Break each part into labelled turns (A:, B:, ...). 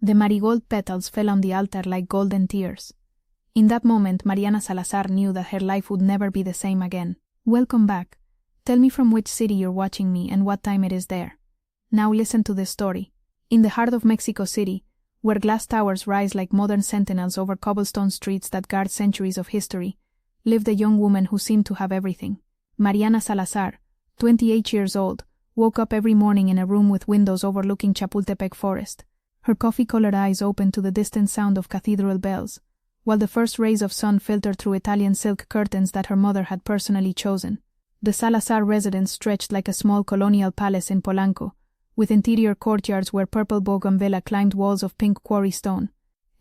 A: The marigold petals fell on the altar like golden tears. In that moment, Mariana Salazar knew that her life would never be the same again. Welcome back. Tell me from which city you're watching me and what time it is there. Now listen to the story. In the heart of Mexico City, where glass towers rise like modern sentinels over cobblestone streets that guard centuries of history, lived a young woman who seemed to have everything. Mariana Salazar, 28 years old, woke up every morning in a room with windows overlooking Chapultepec Forest. Her coffee-colored eyes opened to the distant sound of cathedral bells, while the first rays of sun filtered through Italian silk curtains that her mother had personally chosen. The Salazar residence stretched like a small colonial palace in Polanco, with interior courtyards where purple bougainvillea climbed walls of pink quarry stone.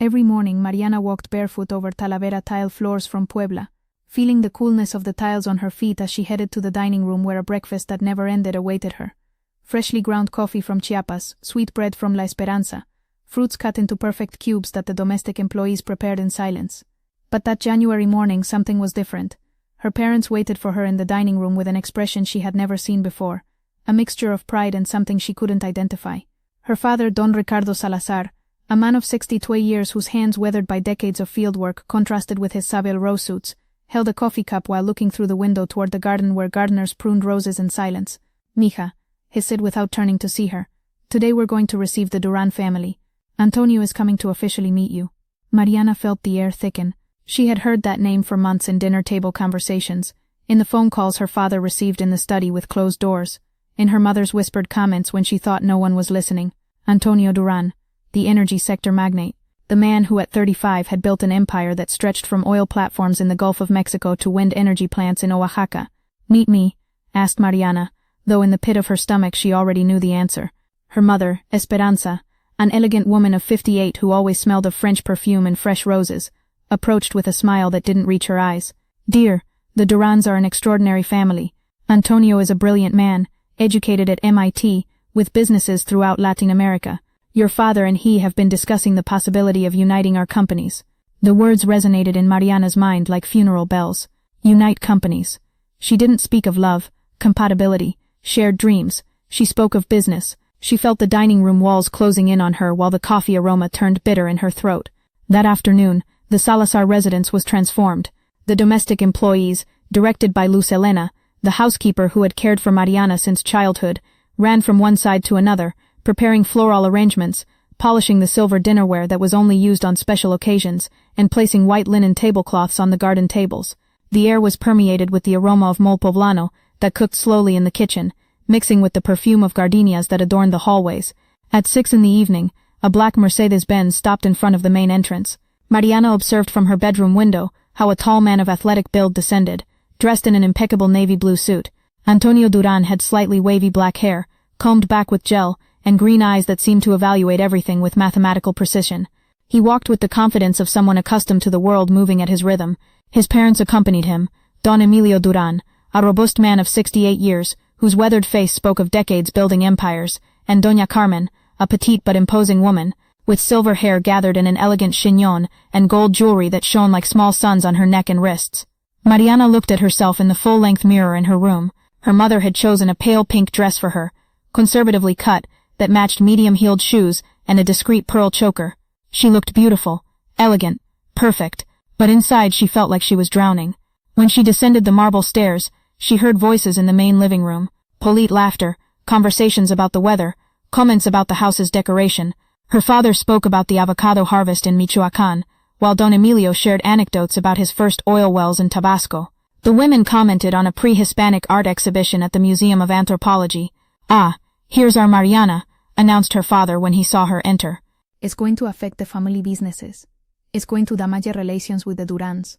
A: Every morning, Mariana walked barefoot over Talavera tile floors from Puebla, feeling the coolness of the tiles on her feet as she headed to the dining room where a breakfast that never ended awaited her. Freshly ground coffee from Chiapas, sweet bread from La Esperanza, fruits cut into perfect cubes that the domestic employees prepared in silence. But that January morning, something was different. Her parents waited for her in the dining room with an expression she had never seen before, a mixture of pride and something she couldn't identify. Her father, Don Ricardo Salazar, a man of 62 years whose hands weathered by decades of fieldwork contrasted with his Savile Row suits, held a coffee cup while looking through the window toward the garden where gardeners pruned roses in silence. "Mija," he said without turning to see her, "today we're going to receive the Duran family. Antonio is coming to officially meet you." Mariana felt the air thicken. She had heard that name for months in dinner-table conversations, in the phone calls her father received in the study with closed doors, in her mother's whispered comments when she thought no one was listening. Antonio Duran, the energy sector magnate, the man who at 35 had built an empire that stretched from oil platforms in the Gulf of Mexico to wind energy plants in Oaxaca. "Meet me?" asked Mariana, though in the pit of her stomach she already knew the answer. Her mother, Esperanza, an elegant woman of 58 who always smelled of French perfume and fresh roses, approached with a smile that didn't reach her eyes. "Dear, the Durans are an extraordinary family. Antonio is a brilliant man, educated at MIT, with businesses throughout Latin America. Your father and he have been discussing the possibility of uniting our companies." The words resonated in Mariana's mind like funeral bells. Unite companies. She didn't speak of love, compatibility, shared dreams. She spoke of business. She felt the dining room walls closing in on her while the coffee aroma turned bitter in her throat. That afternoon, the Salazar residence was transformed. The domestic employees, directed by Luz Helena, the housekeeper who had cared for Mariana since childhood, ran from one side to another, preparing floral arrangements, polishing the silver dinnerware that was only used on special occasions, and placing white linen tablecloths on the garden tables. The air was permeated with the aroma of mole poblano that cooked slowly in the kitchen, mixing with the perfume of gardenias that adorned the hallways. At 6 in the evening, a black Mercedes-Benz stopped in front of the main entrance. Mariana observed from her bedroom window how a tall man of athletic build descended, dressed in an impeccable navy blue suit. Antonio Duran had slightly wavy black hair, combed back with gel, and green eyes that seemed to evaluate everything with mathematical precision. He walked with the confidence of someone accustomed to the world moving at his rhythm. His parents accompanied him, Don Emilio Duran, a robust man of 68 years, whose weathered face spoke of decades building empires, and Doña Carmen, a petite but imposing woman, with silver hair gathered in an elegant chignon and gold jewelry that shone like small suns on her neck and wrists. Mariana looked at herself in the full-length mirror in her room. Her mother had chosen a pale pink dress for her, conservatively cut, that matched medium-heeled shoes and a discreet pearl choker. She looked beautiful, elegant, perfect, but inside she felt like she was drowning. When she descended the marble stairs, she heard voices in the main living room, polite laughter, conversations about the weather, comments about the house's decoration. Her father spoke about the avocado harvest in Michoacán, while Don Emilio shared anecdotes about his first oil wells in Tabasco. The women commented on a pre-Hispanic art exhibition at the Museum of Anthropology. "Ah, here's our Mariana," announced her father when he saw her enter. "It's going to affect the family businesses. It's going to damage relations with the Durans.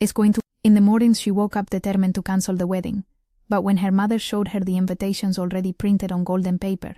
A: It's going to..." In the mornings she woke up determined to cancel the wedding, but when her mother showed her the invitations already printed on golden paper,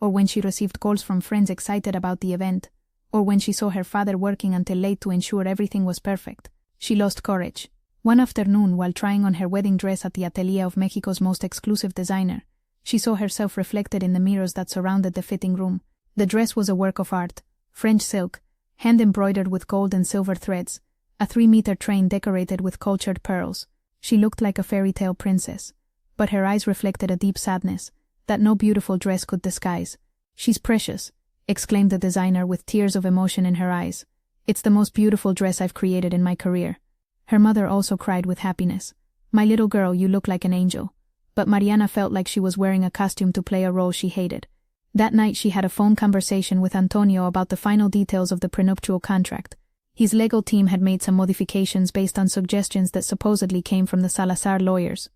A: or when she received calls from friends excited about the event, or when she saw her father working until late to ensure everything was perfect, she lost courage. One afternoon, while trying on her wedding dress at the atelier of Mexico's most exclusive designer, she saw herself reflected in the mirrors that surrounded the fitting room. The dress was a work of art, French silk, hand-embroidered with gold and silver threads, a 3-meter train decorated with cultured pearls. She looked like a fairy tale princess, but her eyes reflected a deep sadness that no beautiful dress could disguise. "She's precious. exclaimed the designer with tears of emotion in her eyes. "It's the most beautiful dress I've created in my career." Her mother also cried with happiness. "My little girl, you look like an angel." But Mariana felt like she was wearing a costume to play a role she hated. That night she had a phone conversation with Antonio about the final details of the prenuptial contract. His legal team had made some modifications based on suggestions that supposedly came from the Salazar lawyers,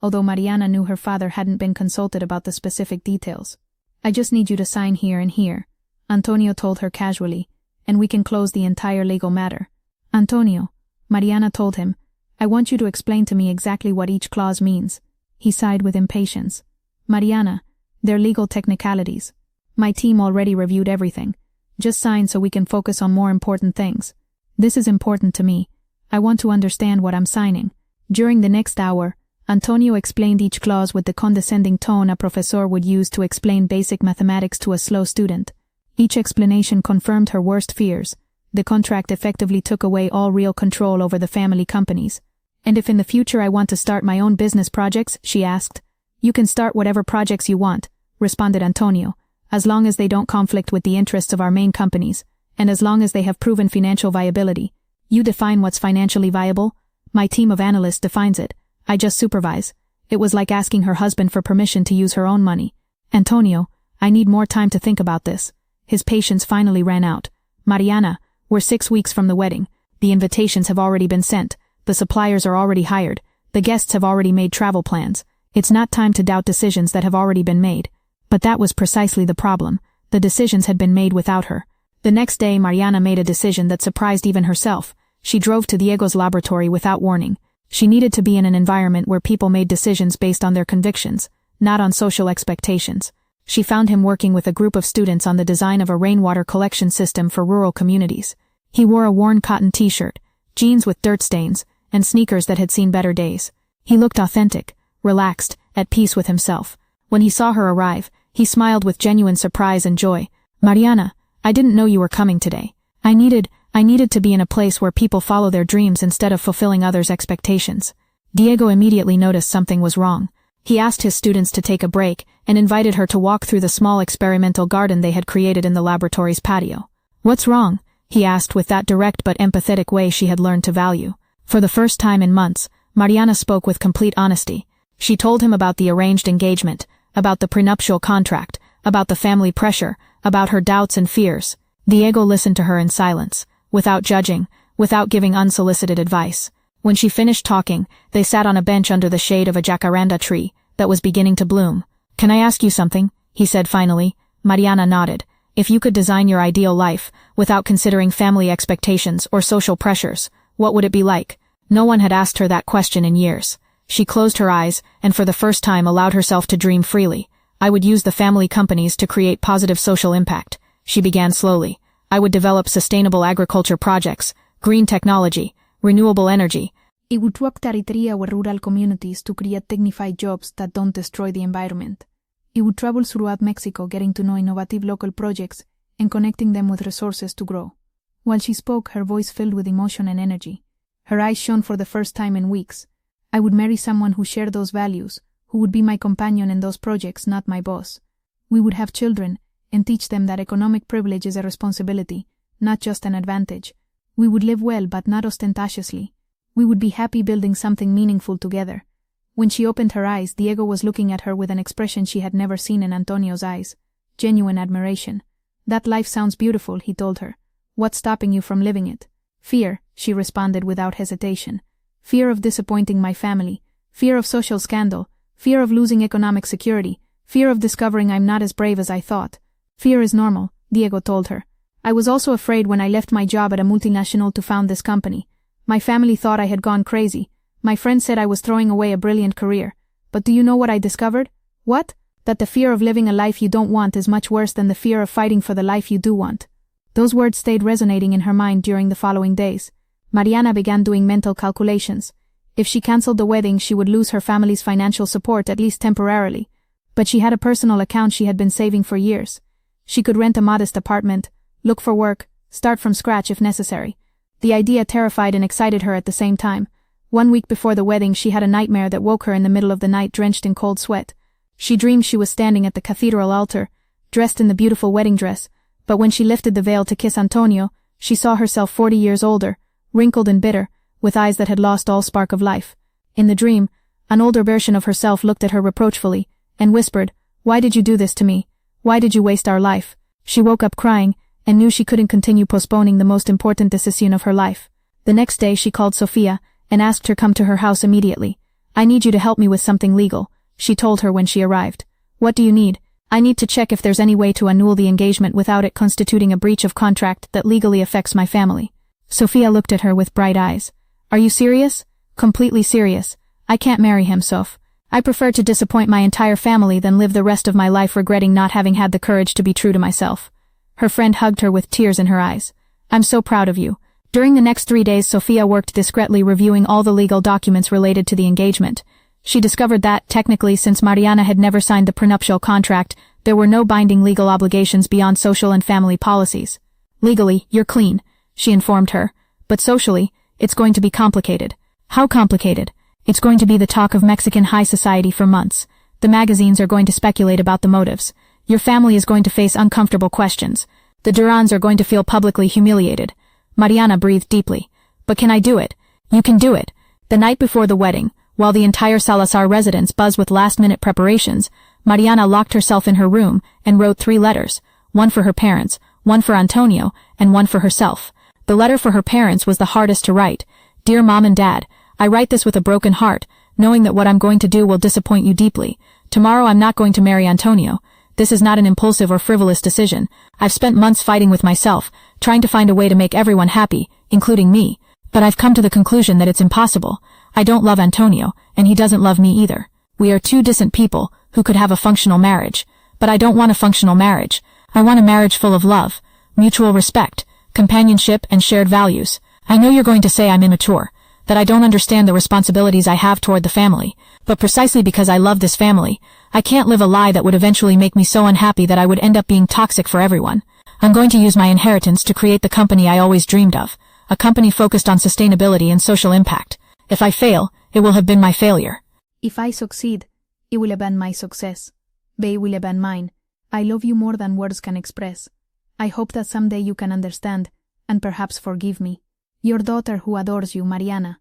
A: although Mariana knew her father hadn't been consulted about the specific details. "I just need you to sign here and here," Antonio told her casually, "and we can close the entire legal matter." "Antonio," Mariana told him, "I want you to explain to me exactly what each clause means." He sighed with impatience. "Mariana, they're legal technicalities. My team already reviewed everything. Just sign so we can focus on more important things. This is important to me. I want to understand what I'm signing." During the next hour, Antonio explained each clause with the condescending tone a professor would use to explain basic mathematics to a slow student. Each explanation confirmed her worst fears. The contract effectively took away all real control over the family companies. "And if in the future I want to start my own business projects," she asked. "You can start whatever projects you want," responded Antonio, "as long as they don't conflict with the interests of our main companies, and as long as they have proven financial viability. You define what's financially viable. My team of analysts defines it. I just supervise." It was like asking her husband for permission to use her own money. "Antonio, I need more time to think about this." His patience finally ran out. "Mariana, we're 6 weeks from the wedding. The invitations have already been sent. The suppliers are already hired. The guests have already made travel plans. It's not time to doubt decisions that have already been made." But that was precisely the problem. The decisions had been made without her. The next day Mariana made a decision that surprised even herself. She drove to Diego's laboratory without warning. She needed to be in an environment where people made decisions based on their convictions, not on social expectations. She found him working with a group of students on the design of a rainwater collection system for rural communities. He wore a worn cotton t-shirt, jeans with dirt stains, and sneakers that had seen better days. He looked authentic, relaxed, at peace with himself. When he saw her arrive, he smiled with genuine surprise and joy. "Mariana, I didn't know you were coming today. I needed to be in a place where people follow their dreams instead of fulfilling others' expectations." Diego immediately noticed something was wrong. He asked his students to take a break and invited her to walk through the small experimental garden they had created in the laboratory's patio. "What's wrong?" he asked with that direct but empathetic way she had learned to value. For the first time in months, Mariana spoke with complete honesty. She told him about the arranged engagement, about the prenuptial contract, about the family pressure, about her doubts and fears. Diego listened to her in silence, without judging, without giving unsolicited advice. When she finished talking, they sat on a bench under the shade of a jacaranda tree that was beginning to bloom. "Can I ask you something?" he said finally. Mariana nodded. "If you could design your ideal life, without considering family expectations or social pressures, what would it be like?" No one had asked her that question in years. She closed her eyes and for the first time allowed herself to dream freely. "I would use the family companies to create positive social impact," she began slowly. "I would develop sustainable agriculture projects, green technology, renewable energy." It would work territory with rural communities to create dignified jobs that don't destroy the environment. It would travel throughout Mexico getting to know innovative local projects and connecting them with resources to grow. While she spoke, her voice filled with emotion and energy. Her eyes shone for the first time in weeks. "I would marry someone who shared those values, who would be my companion in those projects, not my boss. We would have children and teach them that economic privilege is a responsibility, not just an advantage. We would live well but not ostentatiously. We would be happy building something meaningful together." When she opened her eyes, Diego was looking at her with an expression she had never seen in Antonio's eyes. Genuine admiration. "That life sounds beautiful," he told her. "What's stopping you from living it?" "Fear," she responded without hesitation. "Fear of disappointing my family. Fear of social scandal. Fear of losing economic security. Fear of discovering I'm not as brave as I thought." "Fear is normal," Diego told her. "I was also afraid when I left my job at a multinational to found this company. My family thought I had gone crazy. My friends said I was throwing away a brilliant career. But do you know what I discovered? What? That the fear of living a life you don't want is much worse than the fear of fighting for the life you do want." Those words stayed resonating in her mind during the following days. Mariana began doing mental calculations. If she cancelled the wedding, she would lose her family's financial support, at least temporarily. But she had a personal account she had been saving for years. She could rent a modest apartment, look for work, start from scratch if necessary. The idea terrified and excited her at the same time. 1 week before the wedding, she had a nightmare that woke her in the middle of the night drenched in cold sweat. She dreamed she was standing at the cathedral altar, dressed in the beautiful wedding dress, but when she lifted the veil to kiss Antonio, she saw herself 40 years older, wrinkled and bitter, with eyes that had lost all spark of life. In the dream, an older version of herself looked at her reproachfully, and whispered, "Why did you do this to me? Why did you waste our life?" She woke up crying, and knew she couldn't continue postponing the most important decision of her life. The next day she called Sofia, and asked her come to her house immediately. "I need you to help me with something legal," she told her when she arrived. "What do you need?" "I need to check if there's any way to annul the engagement without it constituting a breach of contract that legally affects my family." Sofia looked at her with bright eyes. "Are you serious?" "Completely serious. I can't marry him, Sof. I prefer to disappoint my entire family than live the rest of my life regretting not having had the courage to be true to myself." Her friend hugged her with tears in her eyes. "I'm so proud of you." During the next 3 days, Sofia worked discreetly reviewing all the legal documents related to the engagement. She discovered that, technically, since Mariana had never signed the prenuptial contract, there were no binding legal obligations beyond social and family policies. "Legally, you're clean," she informed her, "but socially, it's going to be complicated." "How complicated?" "It's going to be the talk of Mexican high society for months. The magazines are going to speculate about the motives. Your family is going to face uncomfortable questions. The Durans are going to feel publicly humiliated." Mariana breathed deeply. "But can I do it?" "You can do it." The night before the wedding, while the entire Salazar residence buzzed with last-minute preparations, Mariana locked herself in her room and wrote 3 letters, one for her parents, one for Antonio, and one for herself. The letter for her parents was the hardest to write. "Dear Mom and Dad, I write this with a broken heart, knowing that what I'm going to do will disappoint you deeply. Tomorrow I'm not going to marry Antonio. This is not an impulsive or frivolous decision. I've spent months fighting with myself, trying to find a way to make everyone happy, including me. But I've come to the conclusion that it's impossible. I don't love Antonio, and he doesn't love me either. We are 2 distant people who could have a functional marriage. But I don't want a functional marriage. I want a marriage full of love, mutual respect, companionship, and shared values. I know you're going to say I'm immature, that I don't understand the responsibilities I have toward the family, but precisely because I love this family, I can't live a lie that would eventually make me so unhappy that I would end up being toxic for everyone. I'm going to use my inheritance to create the company I always dreamed of, a company focused on sustainability and social impact. If I fail, it will have been my failure. If I succeed, it will have been my success. But it will have been mine. I love you more than words can express. I hope that someday you can understand, and perhaps forgive me. Your daughter who adores you, Mariana.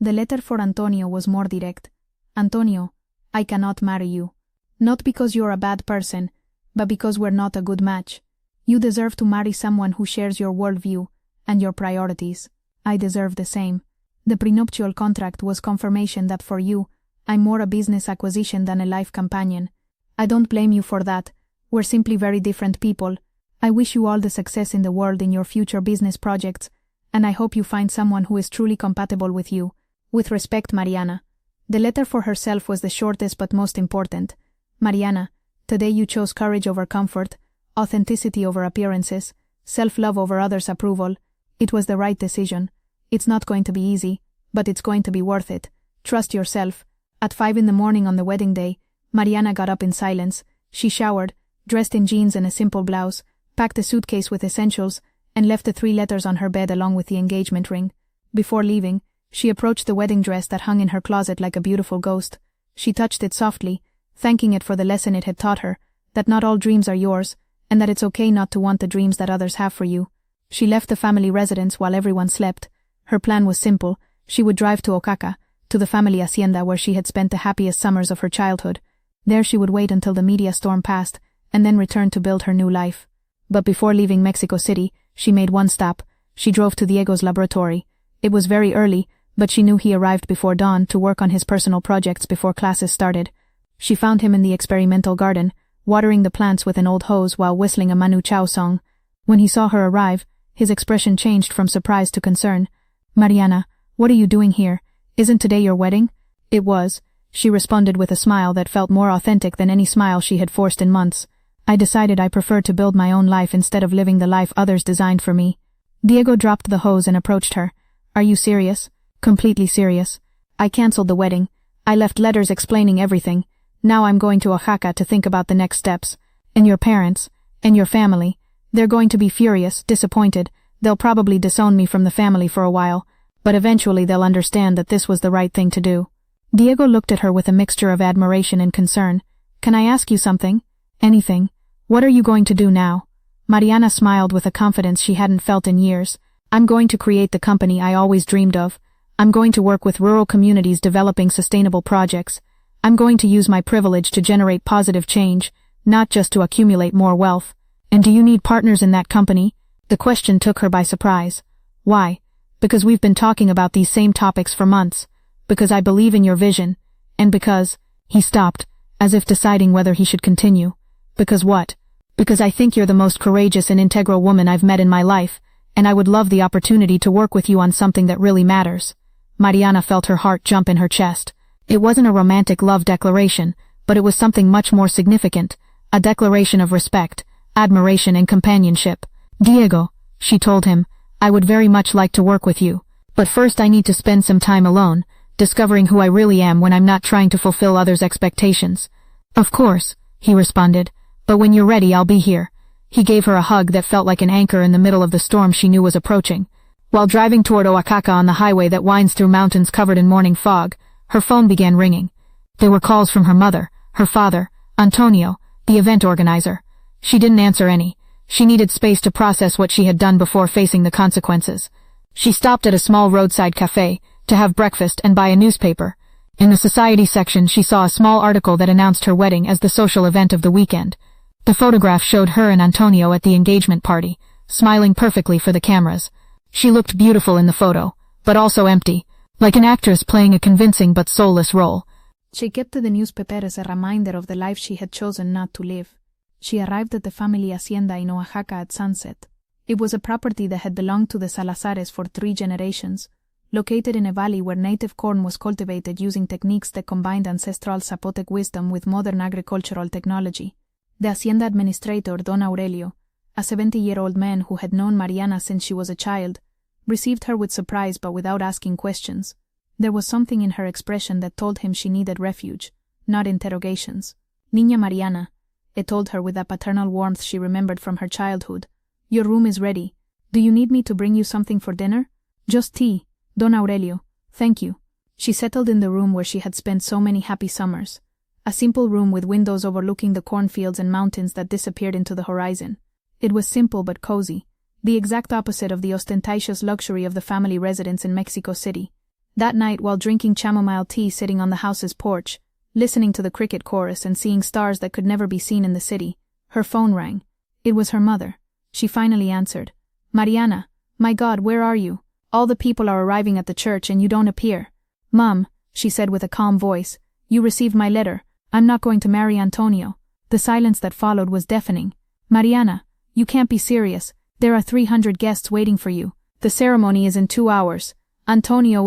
A: The letter for Antonio was more direct. Antonio, I cannot marry you. Not because you're a bad person, but because we're not a good match. You deserve to marry someone who shares your worldview and your priorities. I deserve the same. The prenuptial contract was confirmation that for you, I'm more a business acquisition than a life companion. I don't blame you for that. We're simply very different people. I wish you all the success in the world in your future business projects, and I hope you find someone who is truly compatible with you. With respect, Mariana. The letter for herself was the shortest but most important. Mariana, today you chose courage over comfort, authenticity over appearances, self-love over others' approval. It was the right decision. It's not going to be easy, but it's going to be worth it. Trust yourself. At 5 in the morning on the wedding day, Mariana got up in silence. She showered, dressed in jeans and a simple blouse, packed a suitcase with essentials, and left the 3 letters on her bed along with the engagement ring. Before leaving, she approached the wedding dress that hung in her closet like a beautiful ghost. She touched it softly, thanking it for the lesson it had taught her, that not all dreams are yours, and that it's okay not to want the dreams that others have for you. She left the family residence while everyone slept. Her plan was simple. She would drive to Oaxaca, to the family hacienda where she had spent the happiest summers of her childhood. There she would wait until the media storm passed, and then return to build her new life. But before leaving Mexico City, she made one stop. She drove to Diego's laboratory. It was very early, but she knew he arrived before dawn to work on his personal projects before classes started. She found him in the experimental garden, watering the plants with an old hose while whistling a Manu Chao song. When he saw her arrive, his expression changed from surprise to concern. "Mariana, what are you doing here? Isn't today your wedding?" "It was," she responded with a smile that felt more authentic than any smile she had forced in months. "I decided I preferred to build my own life instead of living the life others designed for me." Diego dropped the hose and approached her. "Are you serious?" "Completely serious. I canceled the wedding. I left letters explaining everything. Now I'm going to Oaxaca to think about the next steps. And your parents, and your family, they're going to be furious, disappointed. They'll probably disown me from the family for a while, but eventually they'll understand that this was the right thing to do." Diego looked at her with a mixture of admiration and concern. "Can I ask you something?" "Anything. What are you going to do now?" Mariana smiled with a confidence she hadn't felt in years. I'm going to create the company I always dreamed of. I'm going to work with rural communities developing sustainable projects. I'm going to use my privilege to generate positive change, not just to accumulate more wealth. And do you need partners in that company? The question took her by surprise. Why? Because we've been talking about these same topics for months. Because I believe in your vision. And because... He stopped, as if deciding whether he should continue. Because what? Because I think you're the most courageous and integral woman I've met in my life, and I would love the opportunity to work with you on something that really matters. Mariana felt her heart jump in her chest. It wasn't a romantic love declaration, but it was something much more significant, a declaration of respect, admiration and companionship. Diego, she told him, I would very much like to work with you, but first I need to spend some time alone, discovering who I really am when I'm not trying to fulfill others' expectations. Of course, he responded, but when you're ready I'll be here. He gave her a hug that felt like an anchor in the middle of the storm she knew was approaching. While driving toward Oaxaca on the highway that winds through mountains covered in morning fog, her phone began ringing. There were calls from her mother, her father, Antonio, the event organizer. She didn't answer any. She needed space to process what she had done before facing the consequences. She stopped at a small roadside cafe to have breakfast and buy a newspaper. In the society section she saw a small article that announced her wedding as the social event of the weekend. The photograph showed her and Antonio at the engagement party, smiling perfectly for the cameras. She looked beautiful in the photo, but also empty, like an actress playing a convincing but soulless role. She kept the newspaper as a reminder of the life she had chosen not to live. She arrived at the family hacienda in Oaxaca at sunset. It was a property that had belonged to the Salazares for 3 generations, located in a valley where native corn was cultivated using techniques that combined ancestral Zapotec wisdom with modern agricultural technology. The hacienda administrator, Don Aurelio, a 70-year-old man who had known Mariana since she was a child, received her with surprise but without asking questions. There was something in her expression that told him she needed refuge, not interrogations. Niña Mariana, it told her with that paternal warmth she remembered from her childhood. Your room is ready. Do you need me to bring you something for dinner? Just tea, Don Aurelio, thank you. She settled in the room where she had spent so many happy summers. A simple room with windows overlooking the cornfields and mountains that disappeared into the horizon. It was simple but cozy, the exact opposite of the ostentatious luxury of the family residence in Mexico City. That night, while drinking chamomile tea sitting on the house's porch, listening to the cricket chorus and seeing stars that could never be seen in the city, her phone rang. It was her mother. She finally answered. Mariana, my God, where are you? All the people are arriving at the church and you don't appear. Mom, she said with a calm voice, you received my letter. I'm not going to marry Antonio. The silence that followed was deafening. Mariana, you can't be serious. There are 300 guests waiting for you. The ceremony is in 2 hours. Antonio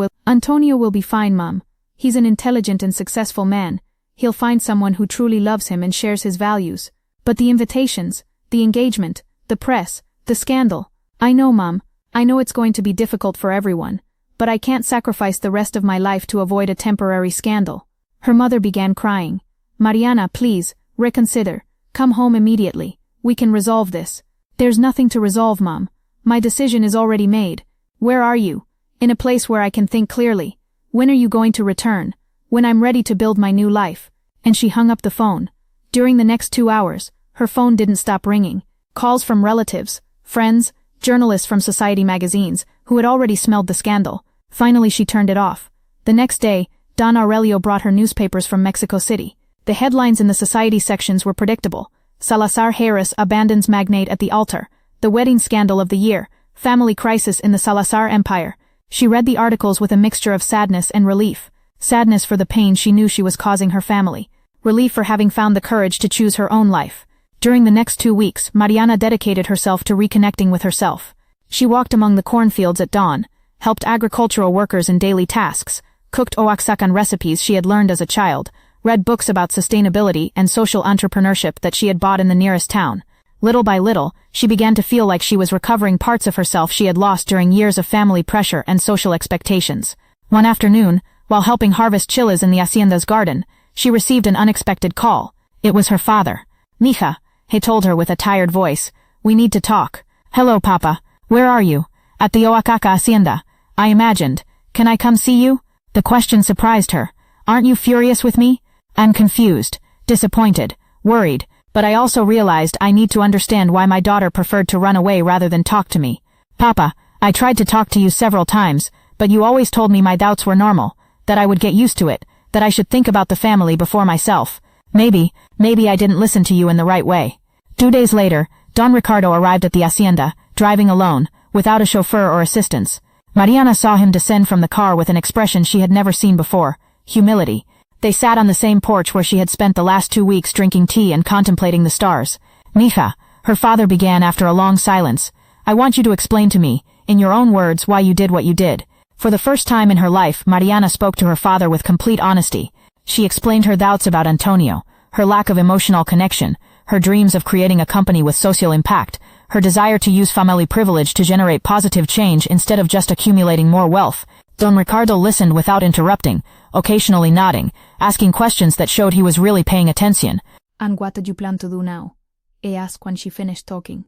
A: will be fine, Mom. He's an intelligent and successful man. He'll find someone who truly loves him and shares his values. But the invitations, the engagement, the press, the scandal. I know, Mom. I know it's going to be difficult for everyone, but I can't sacrifice the rest of my life to avoid a temporary scandal. Her mother began crying. Mariana, please, reconsider. Come home immediately. We can resolve this. There's nothing to resolve, Mom. My decision is already made. Where are you? In a place where I can think clearly. When are you going to return? When I'm ready to build my new life. And she hung up the phone. During the next 2 hours, her phone didn't stop ringing. Calls from relatives, friends, journalists from society magazines, who had already smelled the scandal. Finally she turned it off. The next day, Don Aurelio brought her newspapers from Mexico City. The headlines in the society sections were predictable. Salazar heiress abandons magnate at the altar. The wedding scandal of the year. Family crisis in the Salazar empire. She read the articles with a mixture of sadness and relief. Sadness for the pain she knew she was causing her family. Relief for having found the courage to choose her own life. During the next 2 weeks, Mariana dedicated herself to reconnecting with herself. She walked among the cornfields at dawn, helped agricultural workers in daily tasks, cooked Oaxacan recipes she had learned as a child, read books about sustainability and social entrepreneurship that she had bought in the nearest town. Little by little, she began to feel like she was recovering parts of herself she had lost during years of family pressure and social expectations. One afternoon, while helping harvest chiles in the hacienda's garden, she received an unexpected call. It was her father. Mija, he told her with a tired voice, we need to talk. Hello, Papa. Where are you? At the Oaxaca hacienda. I imagined. Can I come see you? The question surprised her. Aren't you furious with me? I'm confused, disappointed, worried.
B: but I also realized I need to understand why my daughter preferred to run away rather than talk to me. Papa, I tried to talk to you several times, but you always told me my doubts were normal, that I would get used to it, that I should think about the family before myself. Maybe I didn't listen to you in the right way. 2 days later, Don Ricardo arrived at the hacienda, driving alone, without a chauffeur or assistance. Mariana saw him descend from the car with an expression she had never seen before, humility. They sat on the same porch where she had spent the last 2 weeks drinking tea and contemplating the stars. Mija, her father began after a long silence, I want you to explain to me, in your own words, why you did what you did. For the first time in her life, Mariana spoke to her father with complete honesty. She explained her doubts about Antonio, her lack of emotional connection, her dreams of creating a company with social impact, her desire to use family privilege to generate positive change instead of just accumulating more wealth. Don Ricardo listened without interrupting, occasionally nodding, asking questions that showed he was really paying attention.
A: And what do you plan to do now? He asked when she finished talking.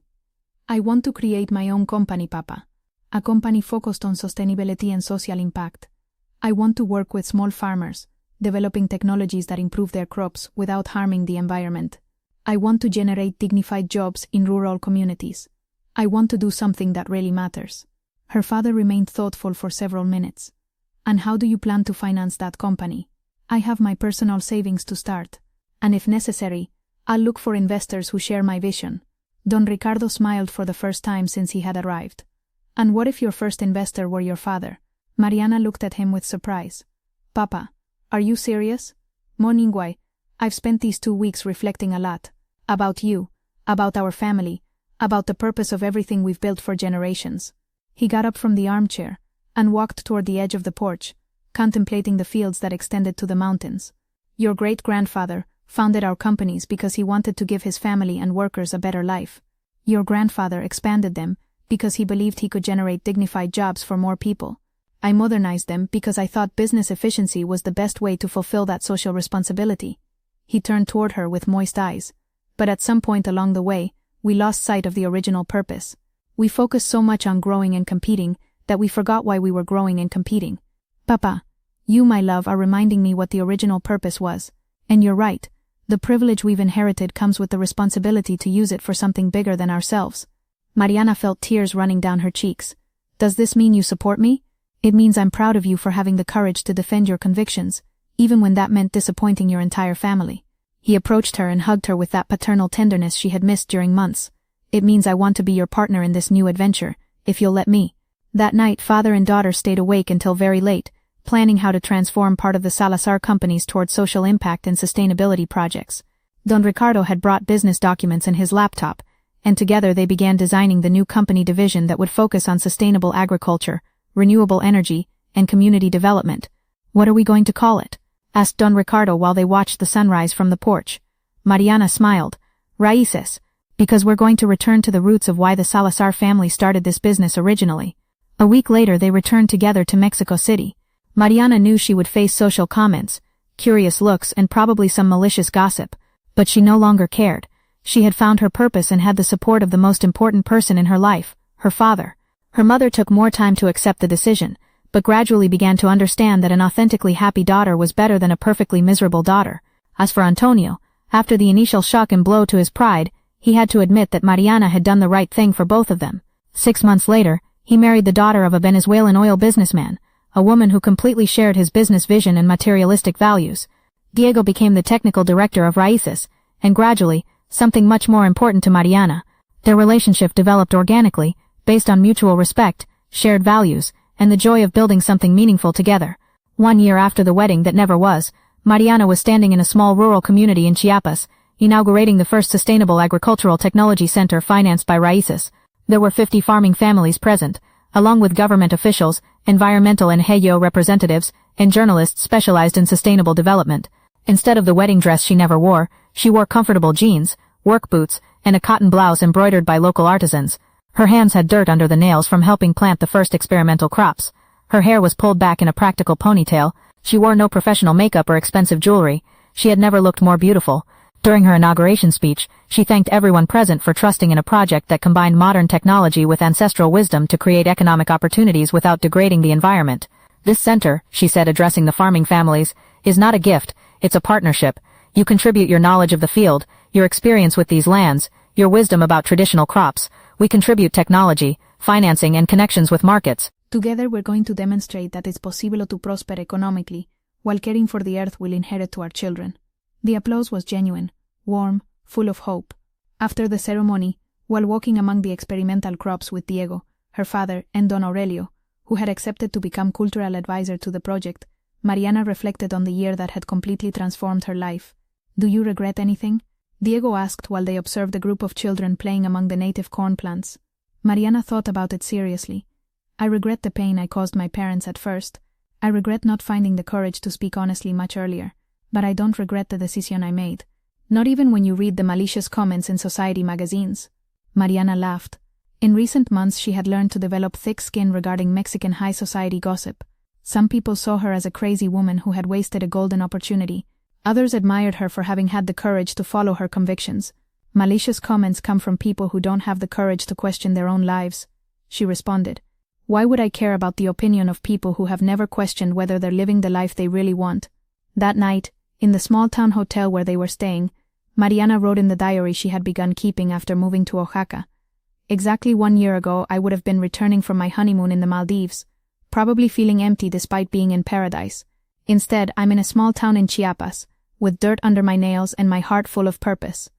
A: I want to create my own company, Papa. A company focused on sustainability and social impact. I want to work with small farmers, developing technologies that improve their crops without harming the environment. I want to generate dignified jobs in rural communities. I want to do something that really matters. Her father remained thoughtful for several minutes. And how do you plan to finance that company? I have my personal savings to start. And if necessary, I'll look for investors who share my vision. Don Ricardo smiled for the first time since he had arrived. And what if your first investor were your father? Mariana looked at him with surprise. Papa, are you serious? Moningway, I've spent these 2 weeks reflecting a lot. About you, about our family, about the purpose of everything we've built for generations. He got up from the armchair and walked toward the edge of the porch, contemplating the fields that extended to the mountains. Your great-grandfather founded our companies because he wanted to give his family and workers a better life. Your grandfather expanded them because he believed he could generate dignified jobs for more people. I modernized them because I thought business efficiency was the best way to fulfill that social responsibility. He turned toward her with moist eyes. But at some point along the way, we lost sight of the original purpose. We focused so much on growing and competing that we forgot why we were growing and competing. Papa, you, my love, are reminding me what the original purpose was. And you're right, the privilege we've inherited comes with the responsibility to use it for something bigger than ourselves. Mariana felt tears running down her cheeks. Does this mean you support me? It means I'm proud of you for having the courage to defend your convictions, even when that meant disappointing your entire family. He approached her and hugged her with that paternal tenderness she had missed during months. It means I want to be your partner in this new adventure, if you'll let me. That night, father and daughter stayed awake until very late, planning how to transform part of the Salazar companies toward social impact and sustainability projects. Don Ricardo had brought business documents in his laptop, and together they began designing the new company division that would focus on sustainable agriculture, renewable energy, and community development. What are we going to call it? Asked Don Ricardo while they watched the sunrise from the porch. Mariana smiled. Raíces. Because we're going to return to the roots of why the Salazar family started this business originally. A week later they returned together to Mexico City. Mariana knew she would face social comments, curious looks, and probably some malicious gossip, but she no longer cared. She had found her purpose and had the support of the most important person in her life, her father. Her mother took more time to accept the decision, but gradually began to understand that an authentically happy daughter was better than a perfectly miserable daughter. As for Antonio, after the initial shock and blow to his pride, he had to admit that Mariana had done the right thing for both of them. 6 months later, he married the daughter of a Venezuelan oil businessman, a woman who completely shared his business vision and materialistic values. Diego became the technical director of Raíces, and gradually, something much more important to Mariana, their relationship developed organically, based on mutual respect, shared values, and the joy of building something meaningful together. 1 year after the wedding that never was, Mariana was standing in a small rural community in Chiapas, inaugurating the first sustainable agricultural technology center financed by Raíces. There were 50 farming families present, along with government officials, environmental and HEYO representatives, and journalists specialized in sustainable development. Instead of the wedding dress she never wore, she wore comfortable jeans, work boots, and a cotton blouse embroidered by local artisans. Her hands had dirt under the nails from helping plant the first experimental crops. Her hair was pulled back in a practical ponytail. She wore no professional makeup or expensive jewelry. She had never looked more beautiful. During her inauguration speech, she thanked everyone present for trusting in a project that combined modern technology with ancestral wisdom to create economic opportunities without degrading the environment. This center, she said, addressing the farming families, is not a gift, it's a partnership. You contribute your knowledge of the field,
B: your experience with these lands, your wisdom about traditional crops. We contribute technology, financing and connections with markets.
A: Together we're going to demonstrate that it's possible to prosper economically, while caring for the earth we'll inherit to our children. The applause was genuine, warm, full of hope. After the ceremony, while walking among the experimental crops with Diego, her father, and Don Aurelio, who had accepted to become cultural advisor to the project, Mariana reflected on the year that had completely transformed her life. "Do you regret anything?" Diego asked while they observed a group of children playing among the native corn plants. Mariana thought about it seriously. "I regret the pain I caused my parents at first. I regret not finding the courage to speak honestly much earlier. But I don't regret the decision I made. Not even when you read the malicious comments in society magazines." Mariana laughed. In recent months she had learned to develop thick skin regarding Mexican high society gossip. Some people saw her as a crazy woman who had wasted a golden opportunity. Others admired her for having had the courage to follow her convictions. "Malicious comments come from people who don't have the courage to question their own lives," she responded. "Why would I care about the opinion of people who have never questioned whether they're living the life they really want?" That night, in the small-town hotel where they were staying, Mariana wrote in the diary she had begun keeping after moving to Oaxaca. "Exactly 1 year ago I would have been returning from my honeymoon in the Maldives, probably feeling empty despite being in paradise. Instead, I'm in a small town in Chiapas, with dirt under my nails and my heart full of purpose.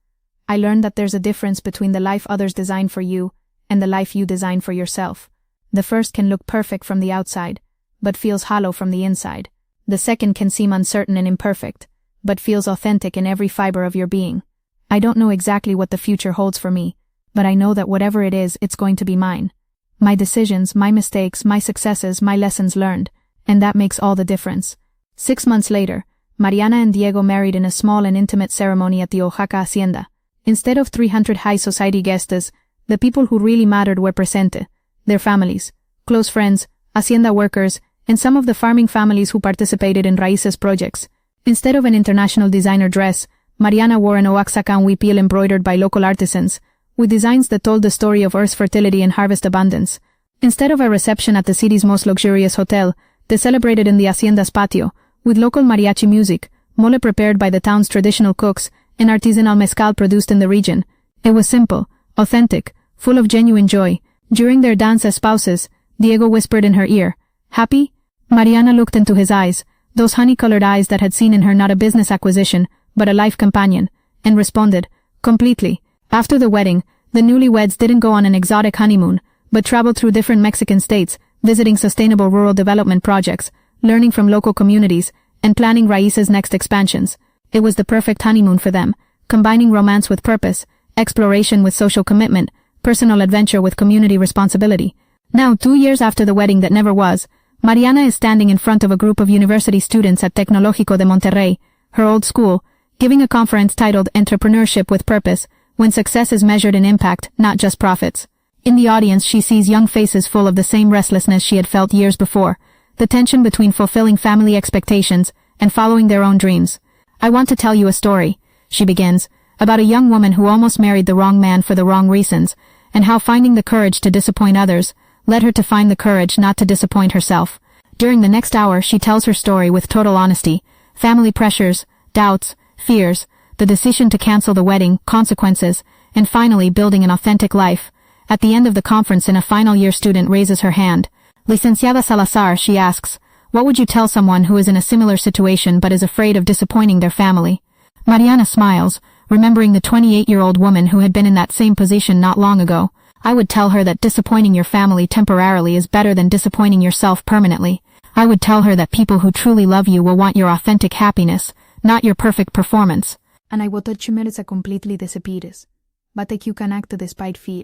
A: I learned that there's a difference between the life others design for you and the life you design for yourself. The first can look perfect from the outside, but feels hollow from the inside. The second can seem uncertain and imperfect, but feels authentic in every fiber of your being. I don't know exactly what the future holds for me, but I know that whatever it is, it's going to be mine. My decisions, my mistakes, my successes, my lessons learned, and that makes all the difference." 6 months later, Mariana and Diego married in a small and intimate ceremony at the Oaxaca hacienda. Instead of 300 high society guests, the people who really mattered were presente, their families, close friends, hacienda workers, and some of the farming families who participated in Raíces projects. Instead of an international designer dress, Mariana wore an Oaxacan huipil embroidered by local artisans, with designs that told the story of Earth's fertility and harvest abundance. Instead of a reception at the city's most luxurious hotel, they celebrated in the hacienda's patio, with local mariachi music, mole prepared by the town's traditional cooks, and artisanal mezcal produced in the region. It was simple, authentic, full of genuine joy. During their dance as spouses, Diego whispered in her ear, "Happy?" Mariana looked into his eyes, those honey-colored eyes that had seen in her not a business acquisition, but a life companion, and responded, "Completely." After the wedding, the newlyweds didn't go on an exotic honeymoon, but traveled through different Mexican states, visiting sustainable rural development projects, learning from local communities, and planning Raíces' next expansions. It was the perfect honeymoon for them, combining romance with purpose, exploration with social commitment, personal adventure with community responsibility. Now, 2 years after the wedding that never was, Mariana is standing in front of a group of university students at Tecnológico de Monterrey, her old school, giving a conference titled Entrepreneurship with Purpose, when success is measured in impact, not just profits. In the audience she sees young faces full of the same restlessness she had felt years before, the tension between fulfilling family expectations and following their own dreams. "I want to tell you a story," she begins, "about a young woman who almost married the wrong man for the wrong reasons, and how finding the courage to disappoint others led her to find the courage not to disappoint herself." During the next hour she tells her story with total honesty, family pressures, doubts, fears, the decision to cancel the wedding, consequences, and finally building an authentic life. At the end of the conference, a final year student raises her hand. "Licenciada Salazar," she asks, "what would you tell someone who is in a similar situation but is afraid of disappointing their family?" Mariana smiles, remembering the 28-year-old woman who had been in that same position not long ago. "I would tell her that disappointing your family temporarily is better than disappointing yourself permanently. I would tell her that people who truly love you will want your authentic happiness, not your perfect performance." "And I would tell Chimerza completely disappears, but you can act despite fear."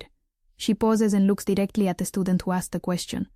A: She pauses and looks directly at the student who asked the question.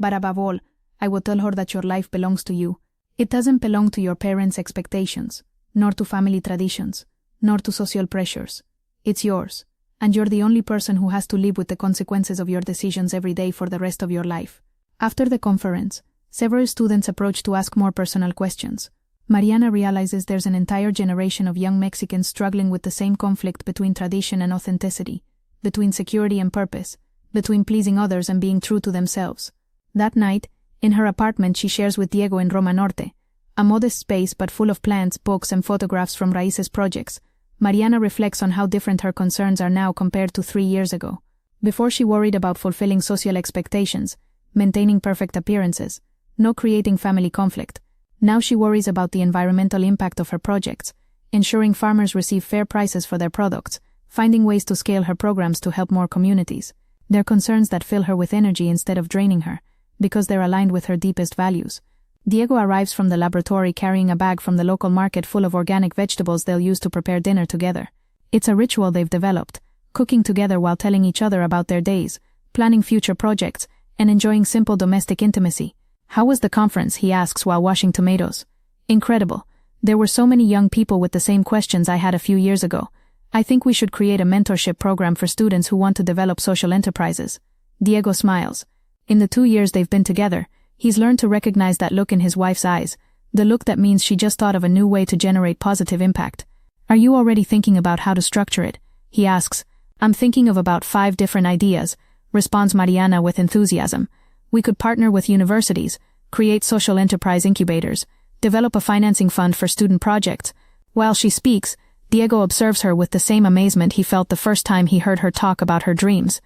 A: "But above all, I would tell her that your life belongs to you. It doesn't belong to your parents' expectations, nor to family traditions, nor to social pressures. It's yours, and you're the only person who has to live with the consequences of your decisions every day for the rest of your life." After the conference, several students approached to ask more personal questions. Mariana realizes there's an entire generation of young Mexicans struggling with the same conflict between tradition and authenticity, between security and purpose, between pleasing others and being true to themselves. That night, in her apartment she shares with Diego in Roma Norte, a modest space but full of plants, books, and photographs from Raíces projects. Mariana reflects on how different her concerns are now compared to 3 years ago. Before she worried about fulfilling social expectations, maintaining perfect appearances, no creating family conflict. Now she worries about the environmental impact of her projects, ensuring farmers receive fair prices for their products, finding ways to scale her programs to help more communities. They're concerns that fill her with energy instead of draining her, because they're aligned with her deepest values. Diego arrives from the laboratory carrying a bag from the local market full of organic vegetables they'll use to prepare dinner together. It's a ritual they've developed, cooking together while telling each other about their days, planning future projects, and enjoying simple domestic intimacy. How was the conference, he asks while washing tomatoes. Incredible. There were so many young people with the same questions I had a few years ago. I think we should create a mentorship program for students who want to develop social enterprises. Diego smiles. In the 2 years they've been together, he's learned to recognize that look in his wife's eyes, the look that means she just thought of a new way to generate positive impact. Are you already thinking about how to structure it? He asks. I'm thinking of about 5 different ideas, responds Mariana with enthusiasm. We could partner with universities, create social enterprise incubators, develop a financing fund for student projects. While she speaks, Diego observes her with the same amazement he felt the first time he heard her talk about her dreams.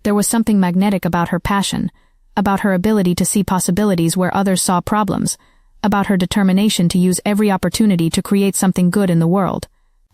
A: There was something magnetic about her passion, about her ability to see possibilities where others saw problems, about her determination to use every opportunity to create something good in the world.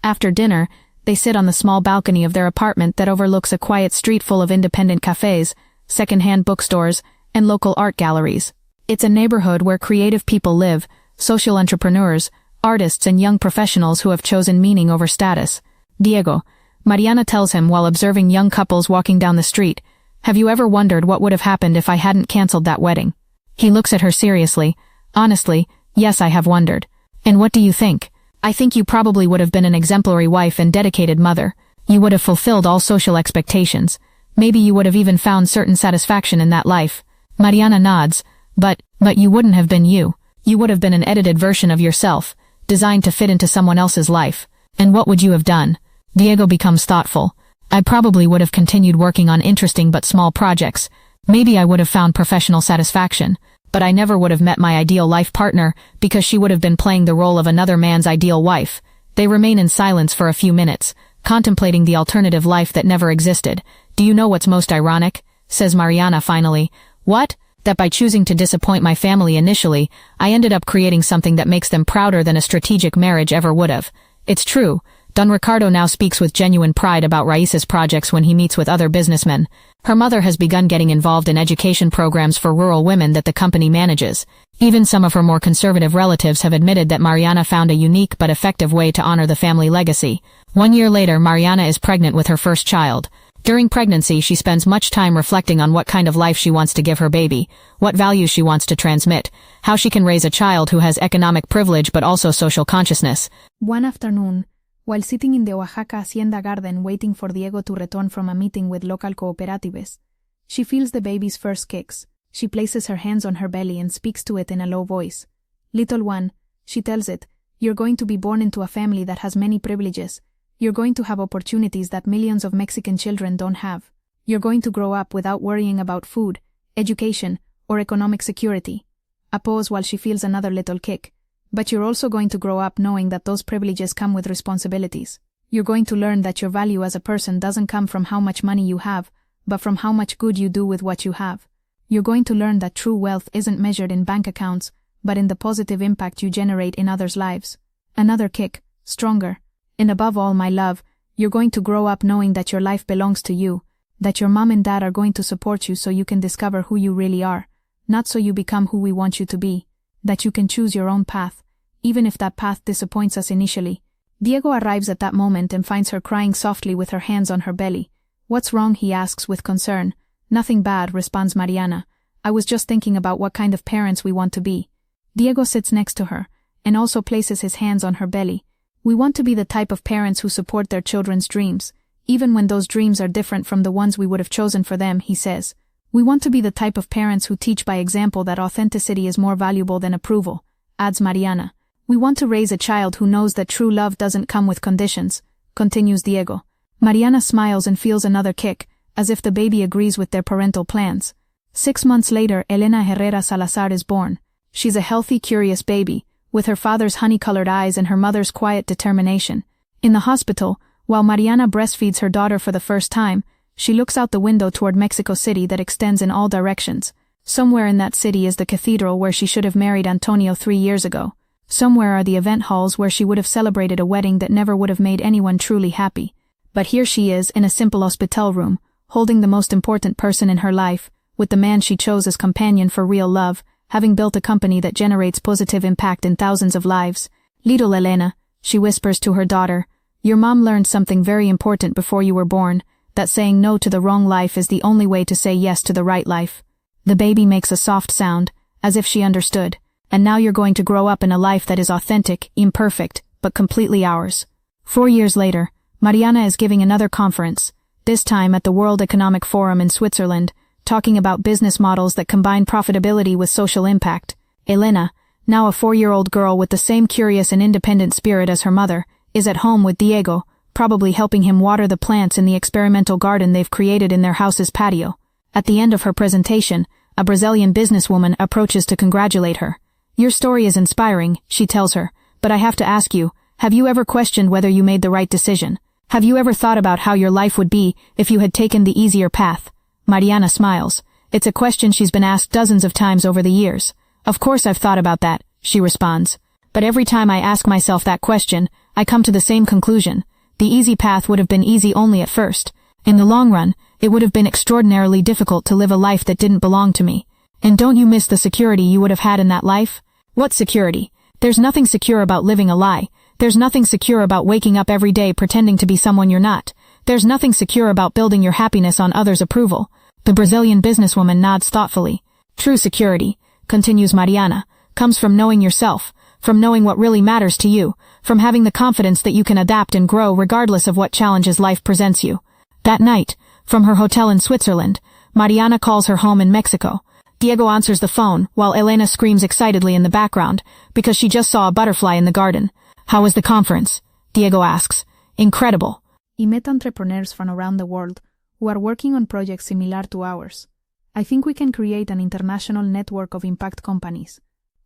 A: After dinner, they sit on the small balcony of their apartment that overlooks a quiet street full of independent cafes, second-hand bookstores, and local art galleries. It's a neighborhood where creative people live, social entrepreneurs, artists and young professionals who have chosen meaning over status. Diego, Mariana tells him while observing young couples walking down the street, have you ever wondered what would have happened if I hadn't canceled that wedding? He looks at her seriously. Honestly, yes, I have wondered. And what do you think? I think you probably would have been an exemplary wife and dedicated mother. You would have fulfilled all social expectations. Maybe you would have even found certain satisfaction in that life. Mariana nods. But you wouldn't have been you. You would have been an edited version of yourself, designed to fit into someone else's life. And what would you have done? Diego becomes thoughtful. I probably would have continued working on interesting but small projects. Maybe I would have found professional satisfaction. But I never would have met my ideal life partner because she would have been playing the role of another man's ideal wife. They remain in silence for a few minutes, contemplating the alternative life that never existed. Do you know what's most ironic? Says Mariana finally. What? That by choosing to disappoint my family initially, I ended up creating something that makes them prouder than a strategic marriage ever would have. It's true. Don Ricardo now speaks with genuine pride about Raíces projects when he meets with other businessmen. Her mother has begun getting involved in education programs for rural women that the company manages. Even some of her more conservative relatives have admitted that Mariana found a unique but effective way to honor the family legacy. 1 year later, Mariana is pregnant with her first child. During pregnancy, she spends much time reflecting on what kind of life she wants to give her baby, what values she wants to transmit, how she can raise a child who has economic privilege but also social consciousness. One afternoon, while sitting in the Oaxaca Hacienda garden waiting for Diego to return from a meeting with local cooperatives, she feels the baby's first kicks. She places her hands on her belly and speaks to it in a low voice. Little one, she tells it, you're going to be born into a family that has many privileges. You're going to have opportunities that millions of Mexican children don't have. You're going to grow up without worrying about food, education, or economic security. A pause while she feels another little kick. But you're also going to grow up knowing that those privileges come with responsibilities. You're going to learn that your value as a person doesn't come from how much money you have, but from how much good you do with what you have. You're going to learn that true wealth isn't measured in bank accounts, but in the positive impact you generate in others' lives. Another kick, stronger. And above all, my love, you're going to grow up knowing that your life belongs to you, that your mom and dad are going to support you so you can discover who you really are, not so you become who we want you to be, that you can choose your own path, even if that path disappoints us initially. Diego arrives at that moment and finds her crying softly with her hands on her belly. What's wrong? He asks with concern. Nothing bad, responds Mariana. I was just thinking about what kind of parents we want to be. Diego sits next to her, and also places his hands on her belly. We want to be the type of parents who support their children's dreams, even when those dreams are different from the ones we would have chosen for them, he says. We want to be the type of parents who teach by example that authenticity is more valuable than approval, adds Mariana. We want to raise a child who knows that true love doesn't come with conditions, continues Diego. Mariana smiles and feels another kick, as if the baby agrees with their parental plans. 6 months later, Elena Herrera Salazar is born. She's a healthy, curious baby, with her father's honey-colored eyes and her mother's quiet determination. In the hospital, while Mariana breastfeeds her daughter for the first time, she looks out the window toward Mexico City that extends in all directions. Somewhere in that city is the cathedral where she should have married Antonio 3 years ago. Somewhere are the event halls where she would have celebrated a wedding that never would have made anyone truly happy. But here she is in a simple hospital room, holding the most important person in her life, with the man she chose as companion for real love, having built a company that generates positive impact in thousands of lives. Little Elena, she whispers to her daughter, your mom learned something very important before you were born, that saying no to the wrong life is the only way to say yes to the right life. The baby makes a soft sound, as if she understood, and now you're going to grow up in a life that is authentic, imperfect, but completely ours. 4 years later, Mariana is giving another conference, this time at the World Economic Forum in Switzerland, talking about business models that combine profitability with social impact. Elena, now a 4-year-old girl with the same curious and independent spirit as her mother, is at home with Diego, probably helping him water the plants in the experimental garden they've created in their house's patio. At the end of her presentation, a Brazilian businesswoman approaches to congratulate her. Your story is inspiring, she tells her, but I have to ask you, have you ever questioned whether you made the right decision? Have you ever thought about how your life would be if you had taken the easier path? Mariana smiles. It's a question she's been asked dozens of times over the years. Of course I've thought about that, she responds. But every time I ask myself that question, I come to the same conclusion. The easy path would have been easy only at first. In the long run, it would have been extraordinarily difficult to live a life that didn't belong to me. And don't you miss the security you would have had in that life? What security? There's nothing secure about living a lie. There's nothing secure about waking up every day pretending to be someone you're not. There's nothing secure about building your happiness on others' approval. The Brazilian businesswoman nods thoughtfully. True security, continues Mariana, comes from knowing yourself, from knowing what really matters to you, from having the confidence that you can adapt and grow regardless of what challenges life presents you. That night, from her hotel in Switzerland, Mariana calls her home in Mexico. Diego answers the phone, while Elena screams excitedly in the background, because she just saw a butterfly in the garden. How was the conference? Diego asks. Incredible. I met entrepreneurs from around the world who are working on projects similar to ours. I think we can create an international network of impact companies.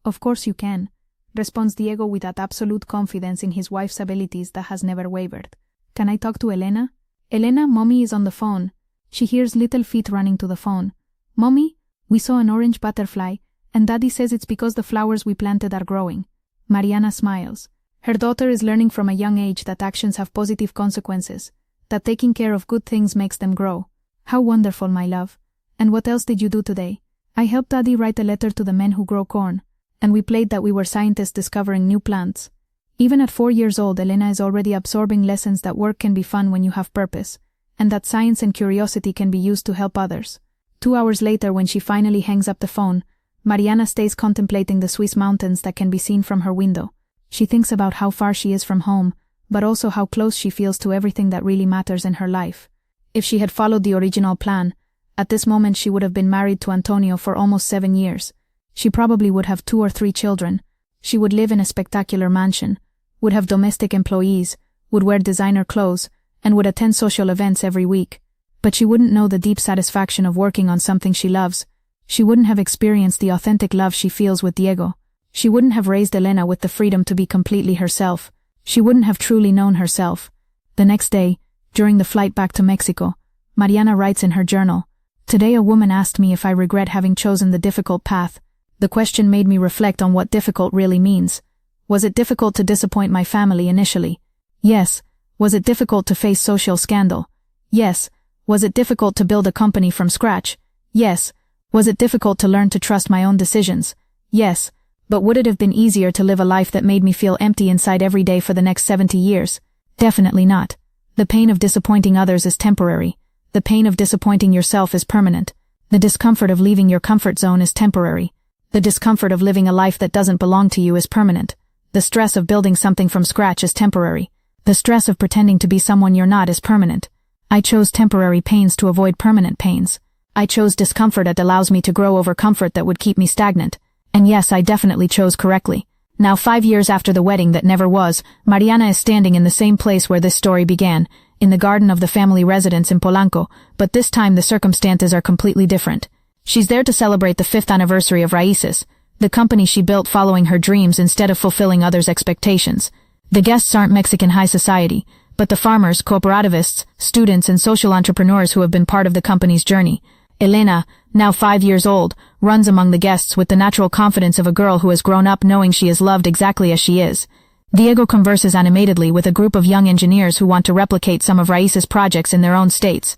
A: Of course you can, responds Diego with that absolute confidence in his wife's abilities that has never wavered. Can I talk to Elena? Elena, Mommy is on the phone. She hears little feet running to the phone. Mommy, we saw an orange butterfly, and Daddy says it's because the flowers we planted are growing. Mariana smiles. Her daughter is learning from a young age that actions have positive consequences, that taking care of good things makes them grow. How wonderful, my love. And what else did you do today? I helped Daddy write a letter to the men who grow corn, and we played that we were scientists discovering new plants. Even at 4 years old, Elena is already absorbing lessons that work can be fun when you have purpose, and that science and curiosity can be used to help others. 2 hours later, when she finally hangs up the phone, Mariana stays contemplating the Swiss mountains that can be seen from her window. She thinks about how far she is from home, but also how close she feels to everything that really matters in her life. If she had followed the original plan, at this moment she would have been married to Antonio for almost 7 years. She probably would have 2 or 3 children. She would live in a spectacular mansion, would have domestic employees, would wear designer clothes, and would attend social events every week. But she wouldn't know the deep satisfaction of working on something she loves. She wouldn't have experienced the authentic love she feels with Diego. She wouldn't have raised Elena with the freedom to be completely herself. She wouldn't have truly known herself. The next day, during the flight back to Mexico, Mariana writes in her journal, "Today a woman asked me if I regret having chosen the difficult path. The question made me reflect on what difficult really means. Was it difficult to disappoint my family initially? Yes. Was it difficult to face social scandal? Yes. Was it difficult to build a company from scratch? Yes. Was it difficult to learn to trust my own decisions? Yes. But would it have been easier to live a life that made me feel empty inside every day for the next 70 years? Definitely not. The pain of disappointing others is temporary. The pain of disappointing yourself is permanent. The discomfort of leaving your comfort zone is temporary. The discomfort of living a life that doesn't belong to you is permanent. The stress of building something from scratch is temporary. The stress of pretending to be someone you're not is permanent. I chose temporary pains to avoid permanent pains. I chose discomfort that allows me to grow over comfort that would keep me stagnant. And yes, I definitely chose correctly. Now 5 years after the wedding that never was, Mariana is standing in the same place where this story began, in the garden of the family residence in Polanco, but this time the circumstances are completely different. She's there to celebrate the 5th anniversary of Raíces, the company she built following her dreams instead of fulfilling others' expectations.
B: The guests aren't Mexican high society, but the farmers, cooperativists, students, and social entrepreneurs who have been part of the company's journey. Elena, now 5 years old, runs among the guests with the natural confidence of a girl who has grown up knowing she is loved exactly as she is. Diego converses animatedly with a group of young engineers who want to replicate some of Raíz's projects in their own states.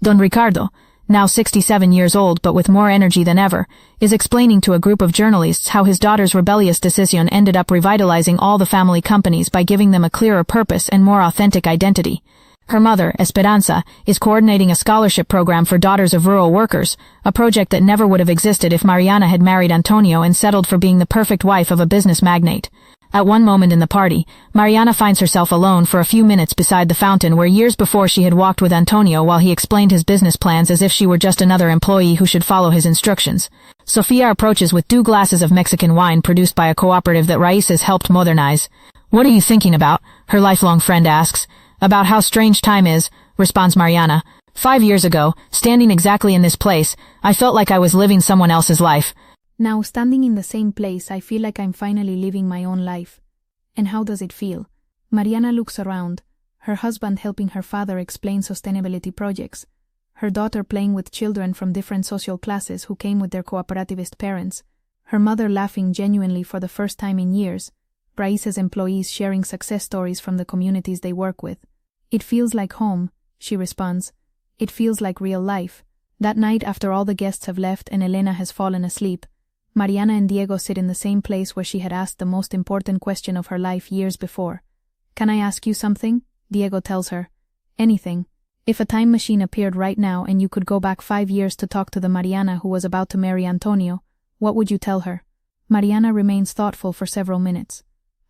B: Don Ricardo, now 67 years old but with more energy than ever, is explaining to a group of journalists how his daughter's rebellious decision ended up revitalizing all the family companies by giving them a clearer purpose and more authentic identity. Her mother, Esperanza, is coordinating a scholarship program for daughters of rural workers, a project that never would have existed if Mariana had married Antonio and settled for being the perfect wife of a business magnate. At one moment in the party, Mariana finds herself alone for a few minutes beside the fountain where years before she had walked with Antonio while he explained his business plans as if she were just another employee who should follow his instructions. Sofia approaches with 2 glasses of Mexican wine produced by a cooperative that Raíz has helped modernize. "What are you thinking about?" her lifelong friend asks. "About how strange time is," responds Mariana. 5 years ago, standing exactly in this place, I felt like I was living someone else's life.
A: Now, standing in the same place, I feel like I'm finally living my own life. And how does it feel? Mariana looks around, her husband helping her father explain sustainability projects, her daughter playing with children from different social classes who came with their cooperativist parents, her mother laughing genuinely for the first time in years, Raíz's employees sharing success stories from the communities they work with. "It feels like home," she responds. "It feels like real life." That night, after all the guests have left and Elena has fallen asleep, Mariana and Diego sit in the same place where she had asked the most important question of her life years before. "Can I ask you something?" Diego tells her. "Anything. If a time machine appeared right now and you could go back 5 years to talk to the Mariana who was about to marry Antonio, what would you tell her?" Mariana remains thoughtful for several minutes.